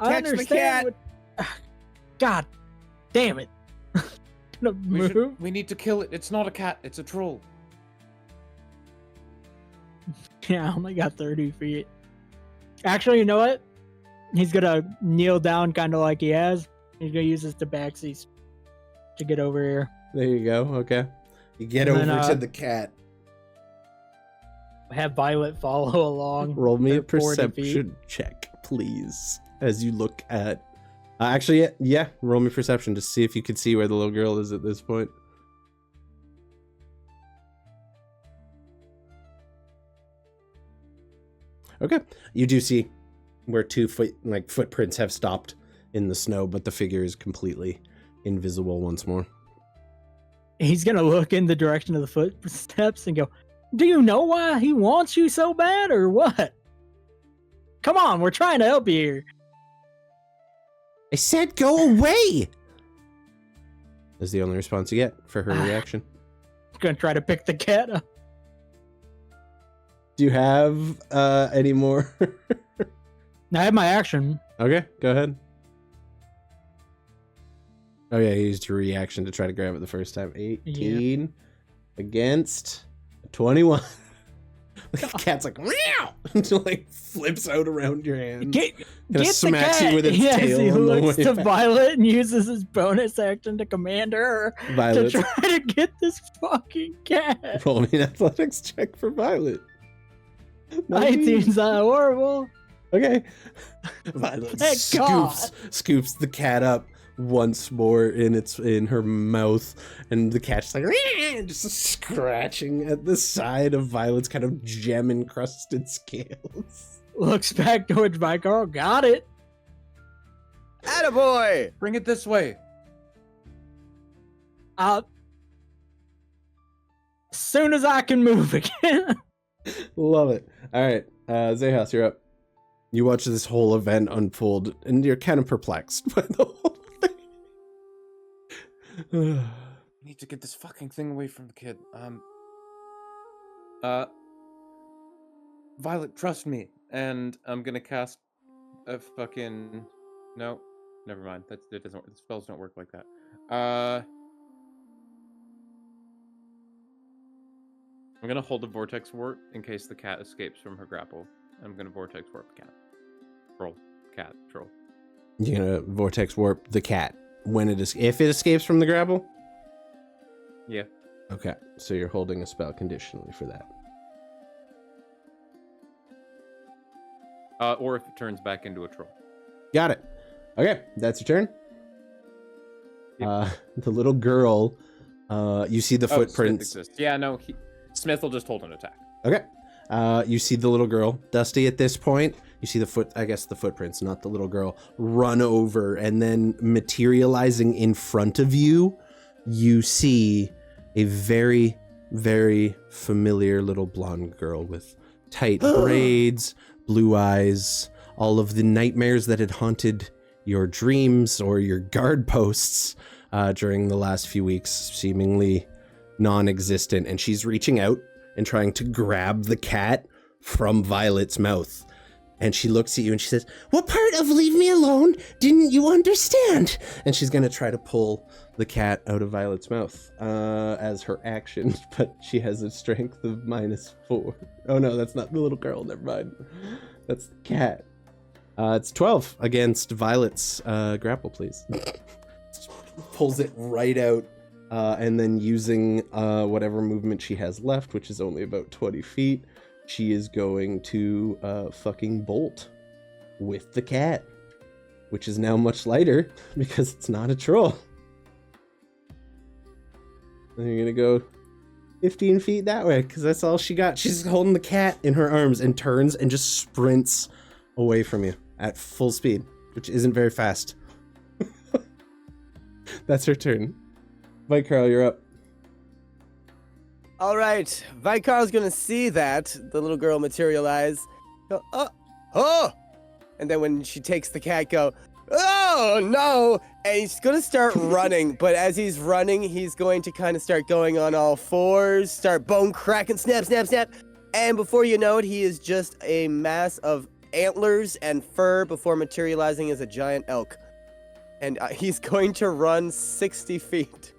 I Catch the understand cat. what- God damn it. Gonna move. We need to kill it. It's not a cat. It's a troll. Yeah, I only got 30 feet. Actually, you know what? He's gonna kneel down kind of like he has. He's gonna use his tabaxis to get over here. There you go. Okay. You get And over then, to the cat. have Violet follow along. Roll me a They're 40 feet. perception check, please, as you look at. Actually, yeah, roll me perception to see if you can see where the little girl is at this point. Okay, you do see where two footprints have stopped in the snow, but the figure is completely invisible once more. He's gonna look in the direction of the footsteps and go, "Do you know why he wants you so bad, or what? Come on, we're trying to help you here." I said go away! Is the only response you get for her reaction. Gonna try to pick the cat up. Do you have any more? I have my action. Okay, go ahead. Oh yeah, you used your reaction to try to grab it the first time. 18 against 21. The cat's like, meow! Until like flips out around your hand. Get smacks the cat. you with its yes, tail he on the looks way to back. Violet and uses his bonus action to command her Violet, to try to get this fucking cat. roll me an athletics check for Violet. 19's horrible. Okay. Violet Thank scoops the cat up once more in her mouth, and the cat's like just scratching at the side of Violet's kind of gem encrusted scales. Looks back towards my girl. Got it. Attaboy! Bring it this way. As soon as I can move again. Love it. All right, Xechas, you're up. You watch this whole event unfold, and you're kind of perplexed by the whole thing. I need to get this fucking thing away from the kid. Violet, trust me. And I'm gonna cast a fucking... No, never mind. That doesn't work. The spells don't work like that. I'm gonna hold a vortex warp in case the cat escapes from her grapple. I'm gonna vortex warp the cat. Roll. Cat. Troll. You're gonna vortex warp the cat when if it escapes from the grapple? Yeah. Okay, so you're holding a spell conditionally for that. Or if it turns back into a troll. Got it. Okay, that's your turn. Yep. The little girl, you see the Smith footprints. exists. Yeah, no, Smith will just hold an attack. Okay. You see the little girl, Dusty, at this point. You see the footprints, not the little girl, run over, and then materializing in front of you, you see a very, very familiar little blonde girl with tight braids, blue eyes, all of the nightmares that had haunted your dreams or your guard posts during the last few weeks, seemingly non-existent. And she's reaching out and trying to grab the cat from Violet's mouth. And she looks at you and she says, "What part of leave me alone didn't you understand?" And she's going to try to pull the cat out of Violet's mouth as her action, but she has a strength of -4. Oh no, that's not the little girl, never mind. That's the cat. It's 12 against Violet's grapple, please. Pulls it right out, and then using whatever movement she has left, which is only about 20 feet, she is going to fucking bolt with the cat, which is now much lighter because it's not a troll. And you're gonna go 15 feet that way because that's all she got. She's holding the cat in her arms and turns and just sprints away from you at full speed, which isn't very fast. That's her turn. Carl, you're up. All right, Vikar's gonna see that the little girl materialize. Go, oh! And then when she takes the cat, go, "Oh no!" And he's gonna start running. But as he's running, he's going to kind of start going on all fours, start bone cracking, snap, snap, snap. And before you know it, he is just a mass of antlers and fur before materializing as a giant elk. And he's going to run 60 feet.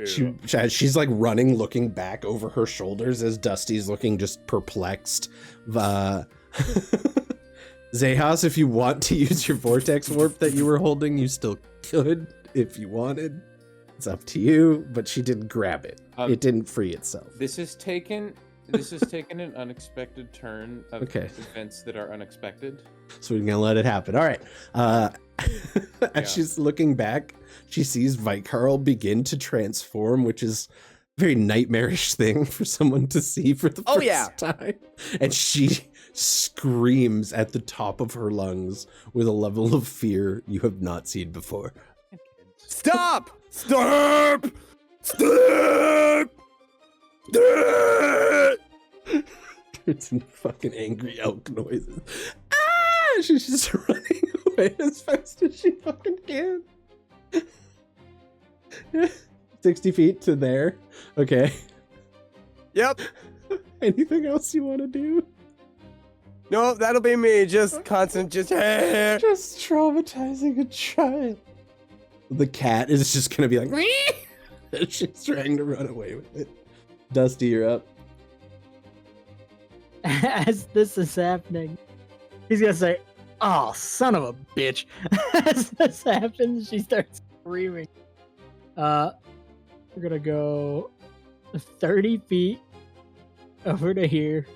She's like running, looking back over her shoulders as Dusty's looking just perplexed. Xechas, if you want to use your vortex warp that you were holding, you still could if you wanted. It's up to you, but she did grab it. It didn't free itself. This has taken an unexpected turn of events that are unexpected. So we're gonna let it happen. All right. As she's looking back, she sees Vikarl begin to transform, which is a very nightmarish thing for someone to see for the first time. And she screams at the top of her lungs with a level of fear you have not seen before. Stop! Stop! Stop! Stop! It's in fucking angry elk noises. Ah! She's just running away as fast as she fucking can. 60 feet to there. Okay. Yep. Anything else you want to do? No, that'll be me. Just constant, just traumatizing a child. The cat is just gonna be like, she's trying to run away with it. Dusty, you're up. As this is happening, he's gonna say, "Oh, son of a bitch!" As this happens, she starts screaming. We're gonna go 30 feet over to here,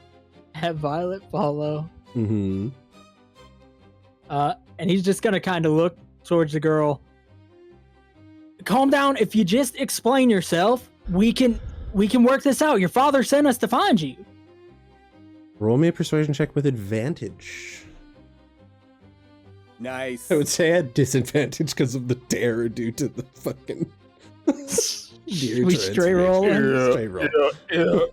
have Violet follow. Mm-hmm. And he's just gonna kind of look towards the girl. Calm down. If you just explain yourself, we can work this out. Your father sent us to find you. Roll me a persuasion check with advantage. Nice. I would say I had disadvantage because of the terror due to the fucking We straight roll. Straight roll.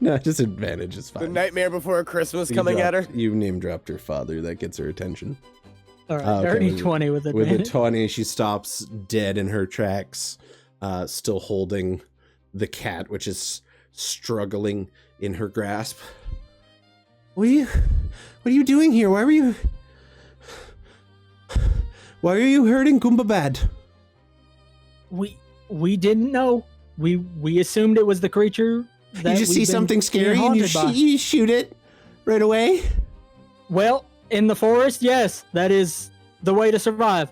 No, disadvantage is fine. The nightmare before Christmas coming at her. You name dropped her father. That gets her attention. All right, dirty 20 with advantage. With a 20, she stops dead in her tracks, still holding the cat, which is struggling in her grasp. What are you doing here? Why are you hurting Goombabad? We didn't know. We assumed it was the creature that you just see something scary and you shoot it right away? Well, in the forest, yes, that is the way to survive.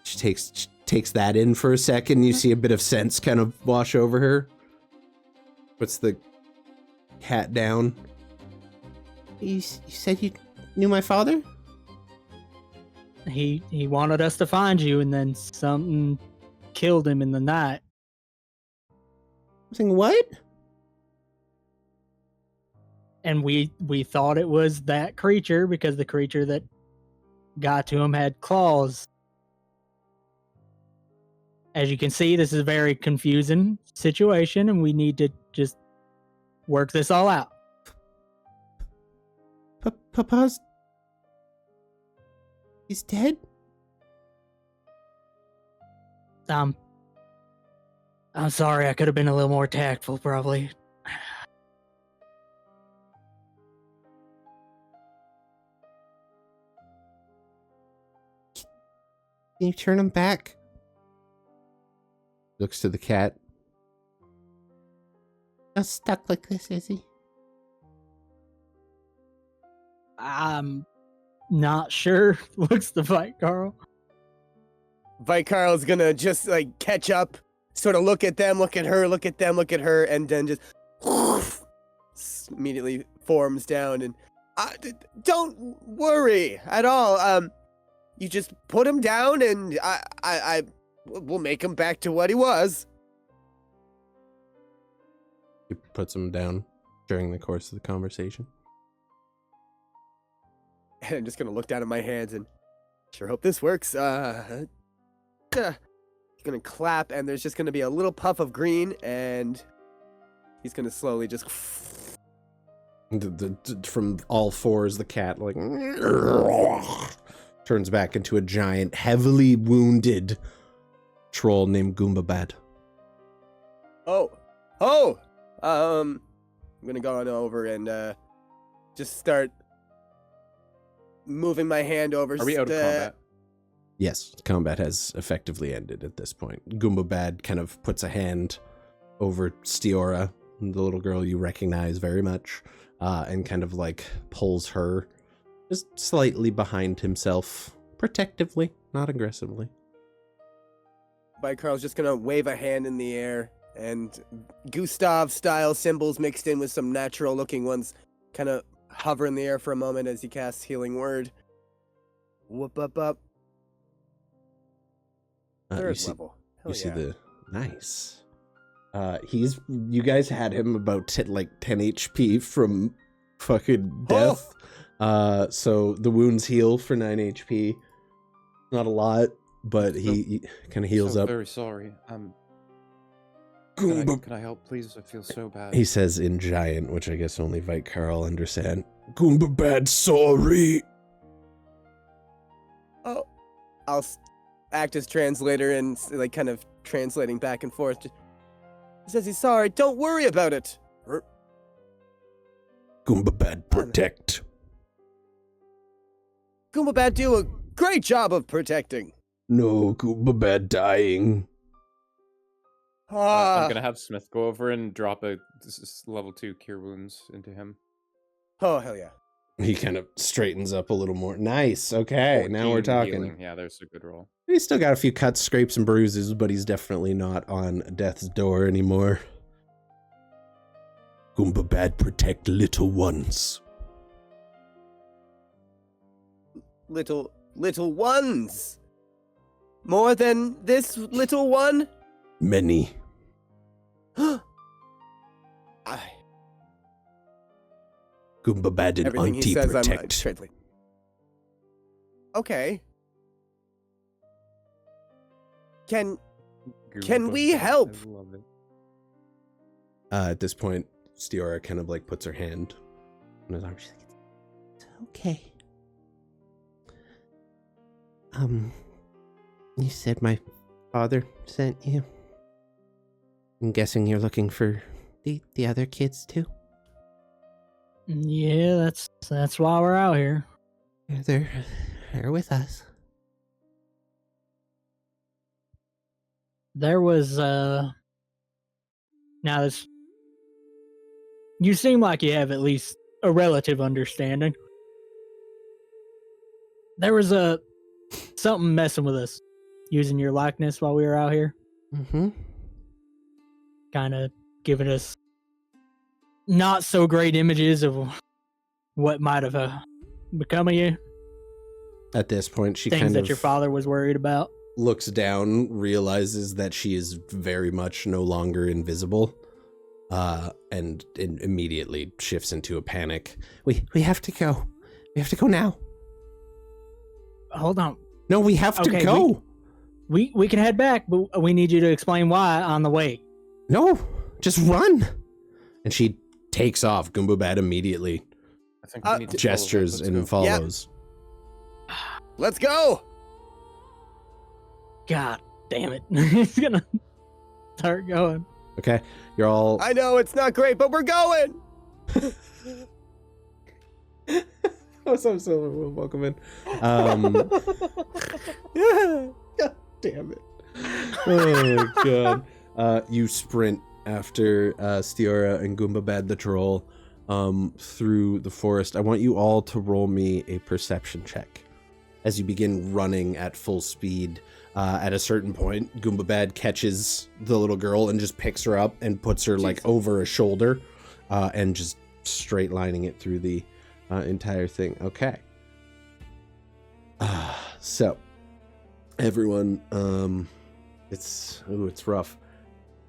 She takes that in for a second. You see a bit of sense kind of wash over her. Puts the cat down. You said you knew my father? He wanted us to find you, and then something killed him in the night. Something what? And we thought it was that creature because the creature that got to him had claws. As you can see, this is a very confusing situation, and we need to just work this all out. Papa's... He's dead? I'm sorry, I could have been a little more tactful, probably. Can you turn him back? Looks to the cat. Not stuck like this, is he? I'm not sure. Looks to Vikarl. Vikarl's gonna just like catch up, sort of look at them, look at her, look at them, look at her, and then just immediately forms down. And don't worry at all. You just put him down, and I will make him back to what he was. He puts him down during the course of the conversation. And I'm just gonna look down at my hands and sure hope this works. He's gonna clap, and there's just gonna be a little puff of green, and he's gonna slowly just from all fours, the cat like turns back into a giant, heavily wounded troll named Goombabad. I'm gonna go on over and just start moving my hand over. Are we out of combat? Yes, combat has effectively ended at this point. Goombabad kind of puts a hand over Stiora, the little girl you recognize very much, and kind of like pulls her just slightly behind himself, protectively, not aggressively. By Carl's just gonna wave a hand in the air, and Gustav-style symbols mixed in with some natural-looking ones kind of hover in the air for a moment as he casts Healing Word. Whoop up up. Third level. Hell You see yeah. the nice. You guys had him about 10 HP from fucking death. So the wounds heal for 9 HP. Not a lot, but he kind of heals up. Very sorry. Goomba. Can I help, please? I feel so bad. He says in giant, which I guess only Vikar will understand. Goomba bad sorry. Oh, I'll act as translator and like kind of translating back and forth. He says he's sorry. Don't worry about it. Goomba bad protect. Goomba Bad do a great job of protecting. No, Goomba bad dying. I'm gonna have Smith go over and drop a level 2 cure wounds into him. Oh, hell yeah. He kind of straightens up a little more. Nice. Okay, now we're 14 talking. healing. Yeah, there's a good roll. He's still got a few cuts, scrapes, and bruises, but he's definitely not on death's door anymore. Goomba bad protect little ones. Little ones. More than this little one? Many. Goomba bad and Everything he auntie says, I'm protect. translating. Okay. Can we help? I love it. At this point, Stiora kind of like puts her hand on his arm. She's like, "It's okay. You said my father sent you. I'm guessing you're looking for the other kids too. Yeah, that's why we're out here. They're with us. There was now this. You seem like you have at least a relative understanding. There was something messing with us, using your likeness while we were out here. Mm-hmm. Kind of giving us not so great images of what might have become of you. At this point, she Things kind that of your father was worried about. looks down, realizes that she is very much no longer invisible, and immediately shifts into a panic. We have to go. We have to go now. Hold on. No, we have to Okay, go. We can head back, but we need you to explain why on the way. No, just run. And she takes off. Goombabad immediately I think we need to gestures follow. and follows. Let's go. God damn it. He's gonna start going. Okay, you're all... I know it's not great, but we're going. What's up, Silver? Welcome in. God damn it. Oh, God. You sprint after Stiora and Goombabad the troll through the forest. I want you all to roll me a perception check as you begin running at full speed. At a certain point, Goombabad catches the little girl and just picks her up and puts her like over a shoulder and just straight lining it through the entire thing. Okay. So everyone, it's rough.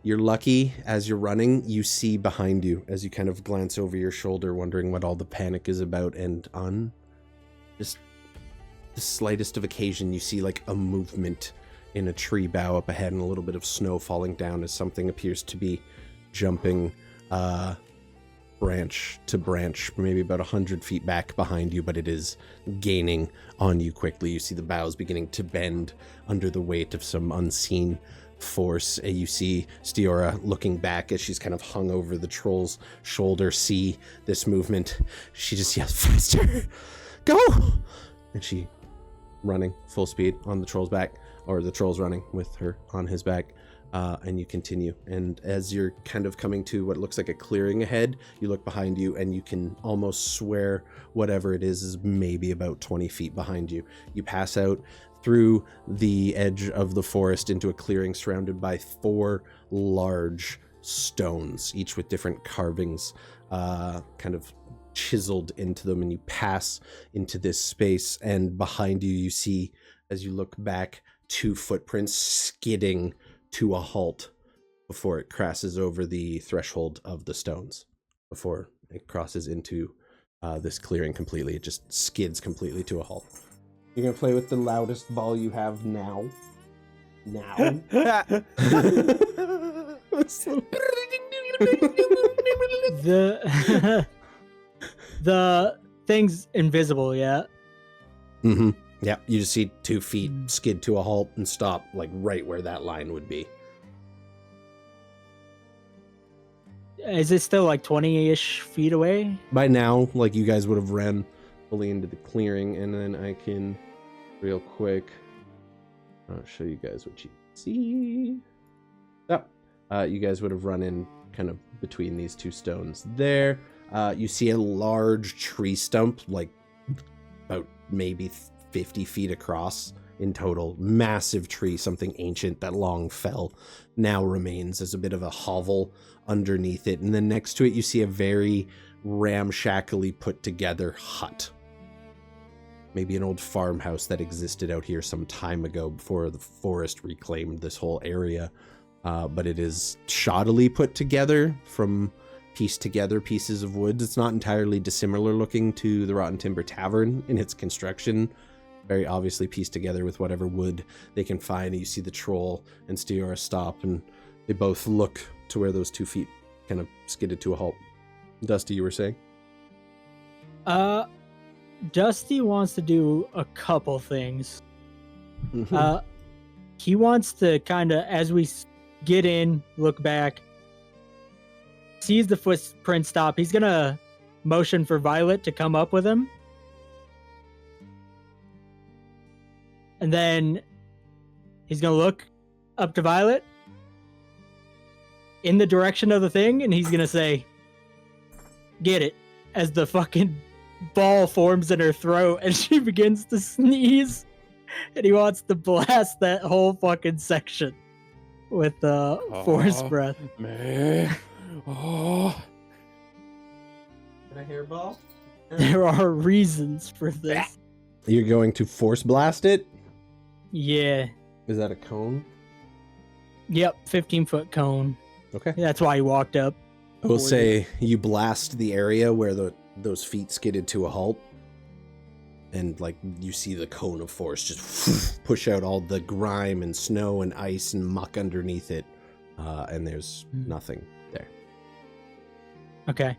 You're lucky as you're running, you see behind you as you kind of glance over your shoulder, wondering what all the panic is about, and on just the slightest of occasion, you see like a movement in a tree bough up ahead and a little bit of snow falling down as something appears to be jumping branch to branch, maybe about 100 feet back behind you, but it is gaining on you quickly. You see the boughs beginning to bend under the weight of some unseen force. You see Stiora looking back as she's kind of hung over the troll's shoulder, see this movement. She just yells, "Faster! Go!" And she running full speed on the troll's back, or the troll's running with her on his back. And you continue. And as you're kind of coming to what looks like a clearing ahead, you look behind you and you can almost swear whatever it is maybe about 20 feet behind you. You pass out through the edge of the forest into a clearing surrounded by 4 large stones, each with different carvings kind of chiseled into them, and you pass into this space, and behind you, you see, as you look back, 2 footprints skidding to a halt before it crosses over the threshold of the stones, before it crosses into this clearing completely. It just skids completely to a halt. You're going to play with the loudest ball you have now. The thing's invisible, yeah? Mm-hmm. Yeah, you just see 2 feet skid to a halt and stop, like, right where that line would be. Is it still like 20-ish feet away? By now, like, you guys would have ran fully into the clearing, and then I can, real quick, I'll show you guys what you see. You guys would have run in kind of between these 2 stones there. You see a large tree stump, like, about maybe 50 feet across in total. Massive tree, something ancient that long fell, now remains as a bit of a hovel underneath it. And then next to it, you see a very ramshackly put together hut. Maybe an old farmhouse that existed out here some time ago before the forest reclaimed this whole area. But it is shoddily put together from pieced together pieces of wood. It's not entirely dissimilar looking to the Rotten Timber Tavern in its construction. Very obviously pieced together with whatever wood they can find. And you see the troll and Yiora stop, and they both look to where those 2 feet kind of skidded to a halt. Dusty, you were saying? Dusty wants to do a couple things. Mm-hmm. He wants to kind of, as we get in, look back, sees the footprint stop. He's gonna motion for Violet to come up with him. And then he's gonna look up to Violet in the direction of the thing, and he's gonna say, "Get it," as the fucking ball forms in her throat and she begins to sneeze. And he wants to blast that whole fucking section with force breath. Man. Oh. Can I hear ball? There are reasons for this. You're going to force blast it? Yeah. Is that a cone? Yep, 15-foot cone. Okay. That's why he walked up. I will say you blast the area where those feet skidded to a halt, and like you see the cone of force just push out all the grime and snow and ice and muck underneath it, and there's nothing there. Okay.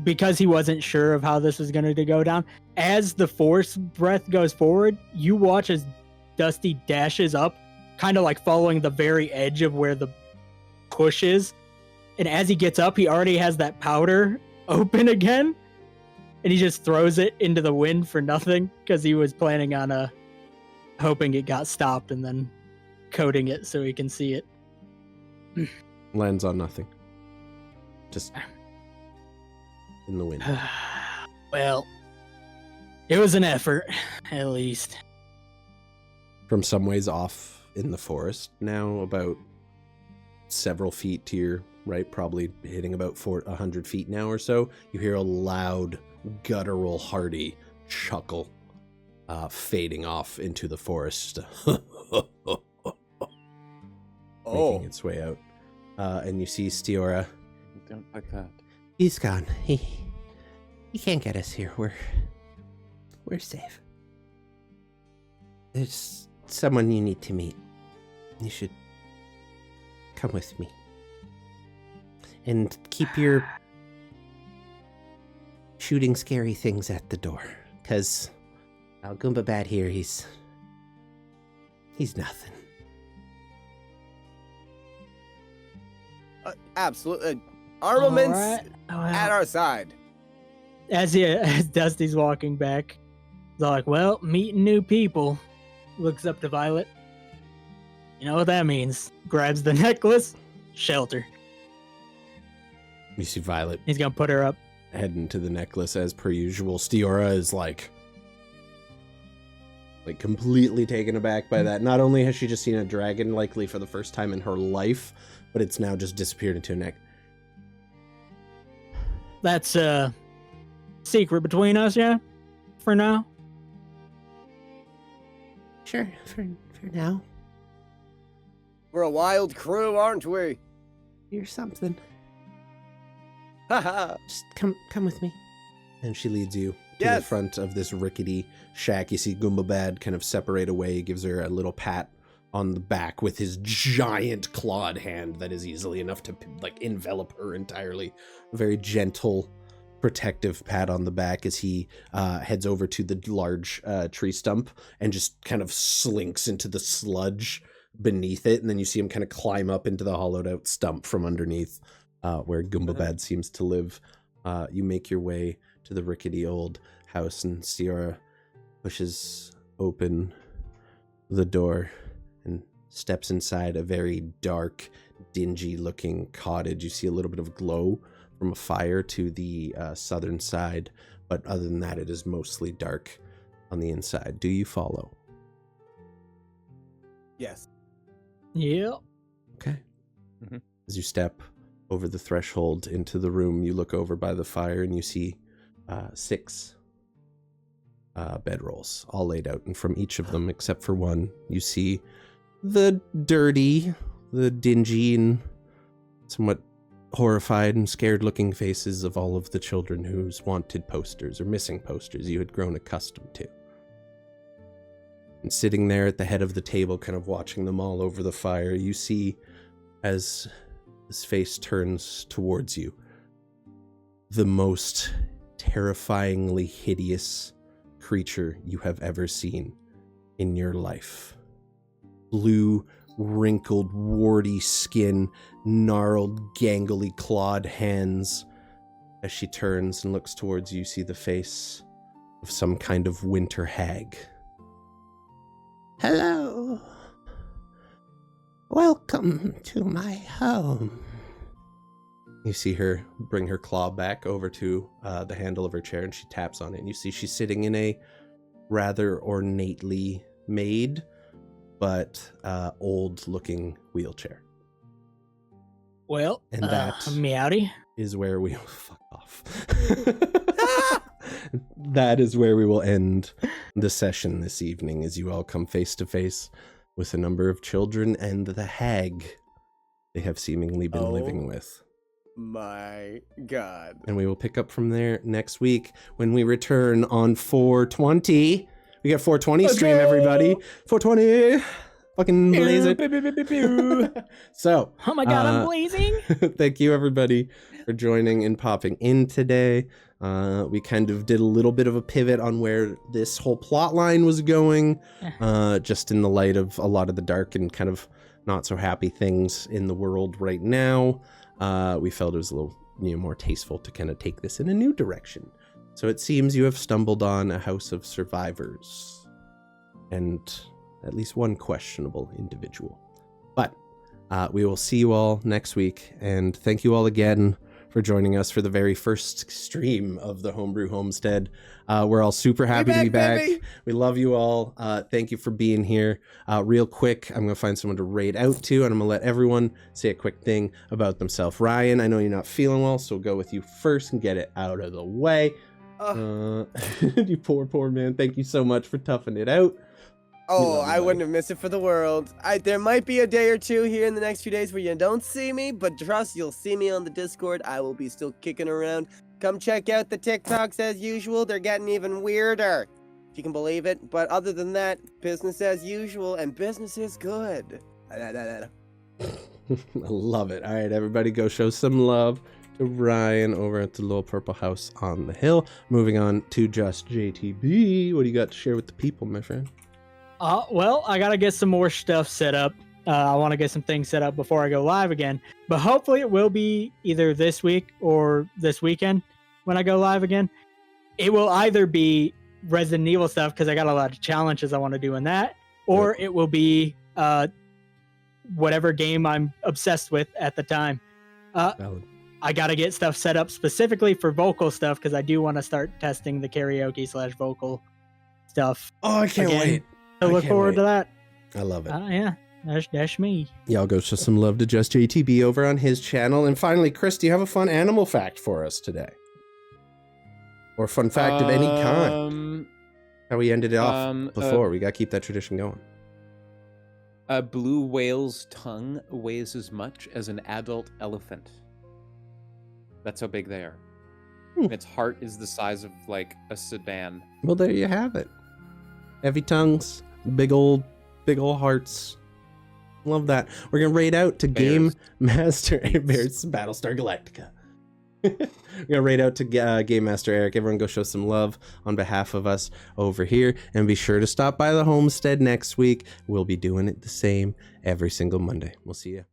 Because he wasn't sure of how this was going to go down, as the force breath goes forward, you watch as Dusty dashes up, kind of like following the very edge of where the push is. And as he gets up, he already has that powder open again. And he just throws it into the wind for nothing, because he was planning on hoping it got stopped and then coating it so he can see it. Lands on nothing. Just in the wind. Well, it was an effort, at least. From some ways off in the forest, now about several feet to your right, probably hitting about 100 feet now or so, you hear a loud, guttural, hearty chuckle fading off into the forest. Making its way out. And you see Yiora. Don't like that. He's gone. He can't get us here. We're safe. There's someone you need to meet. You should come with me. And keep your shooting scary things at the door. Because Al Goomba Bad here, he's nothing. Absolutely. Armaments All right. Oh, well. at our side. As Dusty's walking back, he's like, well, meeting new people. Looks up to Violet. You know what that means. Grabs the necklace. Shelter. You see Violet He's gonna put her up. heading to the necklace as per usual. Yiora is like, like completely taken aback by that. Not only has she just seen a dragon, likely for the first time in her life, but it's now just disappeared into her neck. That's a secret between us, yeah? For now? Sure, for now. We're a wild crew, aren't we? You're something. Haha. Just come with me. And she leads you to the Yes. front of this rickety shack. You see Goombabad kind of separate away. He gives her a little pat on the back with his giant clawed hand that is easily enough to like envelop her entirely. A very gentle, protective pat on the back as he heads over to the large tree stump and just kind of slinks into the sludge beneath it. And then you see him kind of climb up into the hollowed out stump from underneath where Goombabad seems to live. You make your way to the rickety old house, and Yiora pushes open the door and steps inside a very dark, dingy-looking cottage. You see a little bit of glow from a fire to the southern side, but other than that, it is mostly dark on the inside. Do you follow? Yes. Yeah. Okay. Mhm. As you step over the threshold into the room, you look over by the fire and you see 6 bedrolls all laid out. And from each of them, except for one, you see the dirty, the dingy, and somewhat horrified and scared looking faces of all of the children whose wanted posters or missing posters you had grown accustomed to. And sitting there at the head of the table, kind of watching them all over the fire, you see, as his face turns towards you, the most terrifyingly hideous creature you have ever seen in your life. Blue, wrinkled, warty skin, gnarled, gangly, clawed hands. As she turns and looks towards you, you see the face of some kind of winter hag. Hello. Welcome to my home. You see her bring her claw back over to the handle of her chair, and she taps on it. And you see she's sitting in a rather ornately made, but old-looking wheelchair. Well, And that meowdy. is where we fuck off. That is where we will end the session this evening, as you all come face to face with a number of children and the hag they have seemingly been living with. My God. And we will pick up from there next week when we return on 420. We got 420 stream, everybody. 420. Fucking blaze it. So, Oh my god, I'm blazing. thank you everybody for joining and popping in today. We kind of did a little bit of a pivot on where this whole plot line was going, just in the light of a lot of the dark and kind of not so happy things in the world right now. We felt it was a little more tasteful to kind of take this in a new direction. So it seems you have stumbled on a house of survivors and at least one questionable individual. But we will see you all next week, and thank you all again for joining us for the very first stream of the Homebrew Homestead. We're all super happy to be back. Baby. We love you all. Thank you for being here. Real quick, I'm going to find someone to raid out to, and I'm going to let everyone say a quick thing about themselves. Ryan, I know you're not feeling well, so we'll go with you first and get it out of the way. You poor man. Thank you so much for toughing it out. Oh, love you, I buddy. wouldn't have missed it for the world. There might be a day or two here in the next few days where you don't see me, but trust, you'll see me on the Discord. I will be still kicking around. Come check out the TikToks as usual. They're getting even weirder, if you can believe it. But other than that, business as usual, and business is good. I love it. All right, everybody, go show some love to Ryan over at the little purple house on the hill. Moving on to Just JTB. What do you got to share with the people, my friend? Well, I gotta get some more stuff set up. I want to get some things set up before I go live again. But hopefully it will be either this week or this weekend when I go live again. It will either be Resident Evil stuff, because I got a lot of challenges I want to do in that, or it will be whatever game I'm obsessed with at the time. Valid. I got to get stuff set up specifically for vocal stuff, because I do want to start testing the karaoke/vocal stuff. Oh, I can't Again. wait. I look can't forward wait. to that. I love it. Yeah, that's me. Y'all go show some love to Just JTB over on his channel. And finally, Chris, do you have a fun animal fact for us today? Or a fun fact of any kind? How we ended it off before. We got to keep that tradition going. A blue whale's tongue weighs as much as an adult elephant. That's how big they are. Its heart is the size of like a sedan. Well, there you have it. Heavy tongues, big old hearts. Love that. We're gonna raid out to Bears. Game Master Bears Battlestar Galactica. We're gonna raid out to Game Master Eric. Everyone go show some love on behalf of us over here, and be sure to stop by the homestead next week. We'll be doing it the same every single Monday. We'll see you.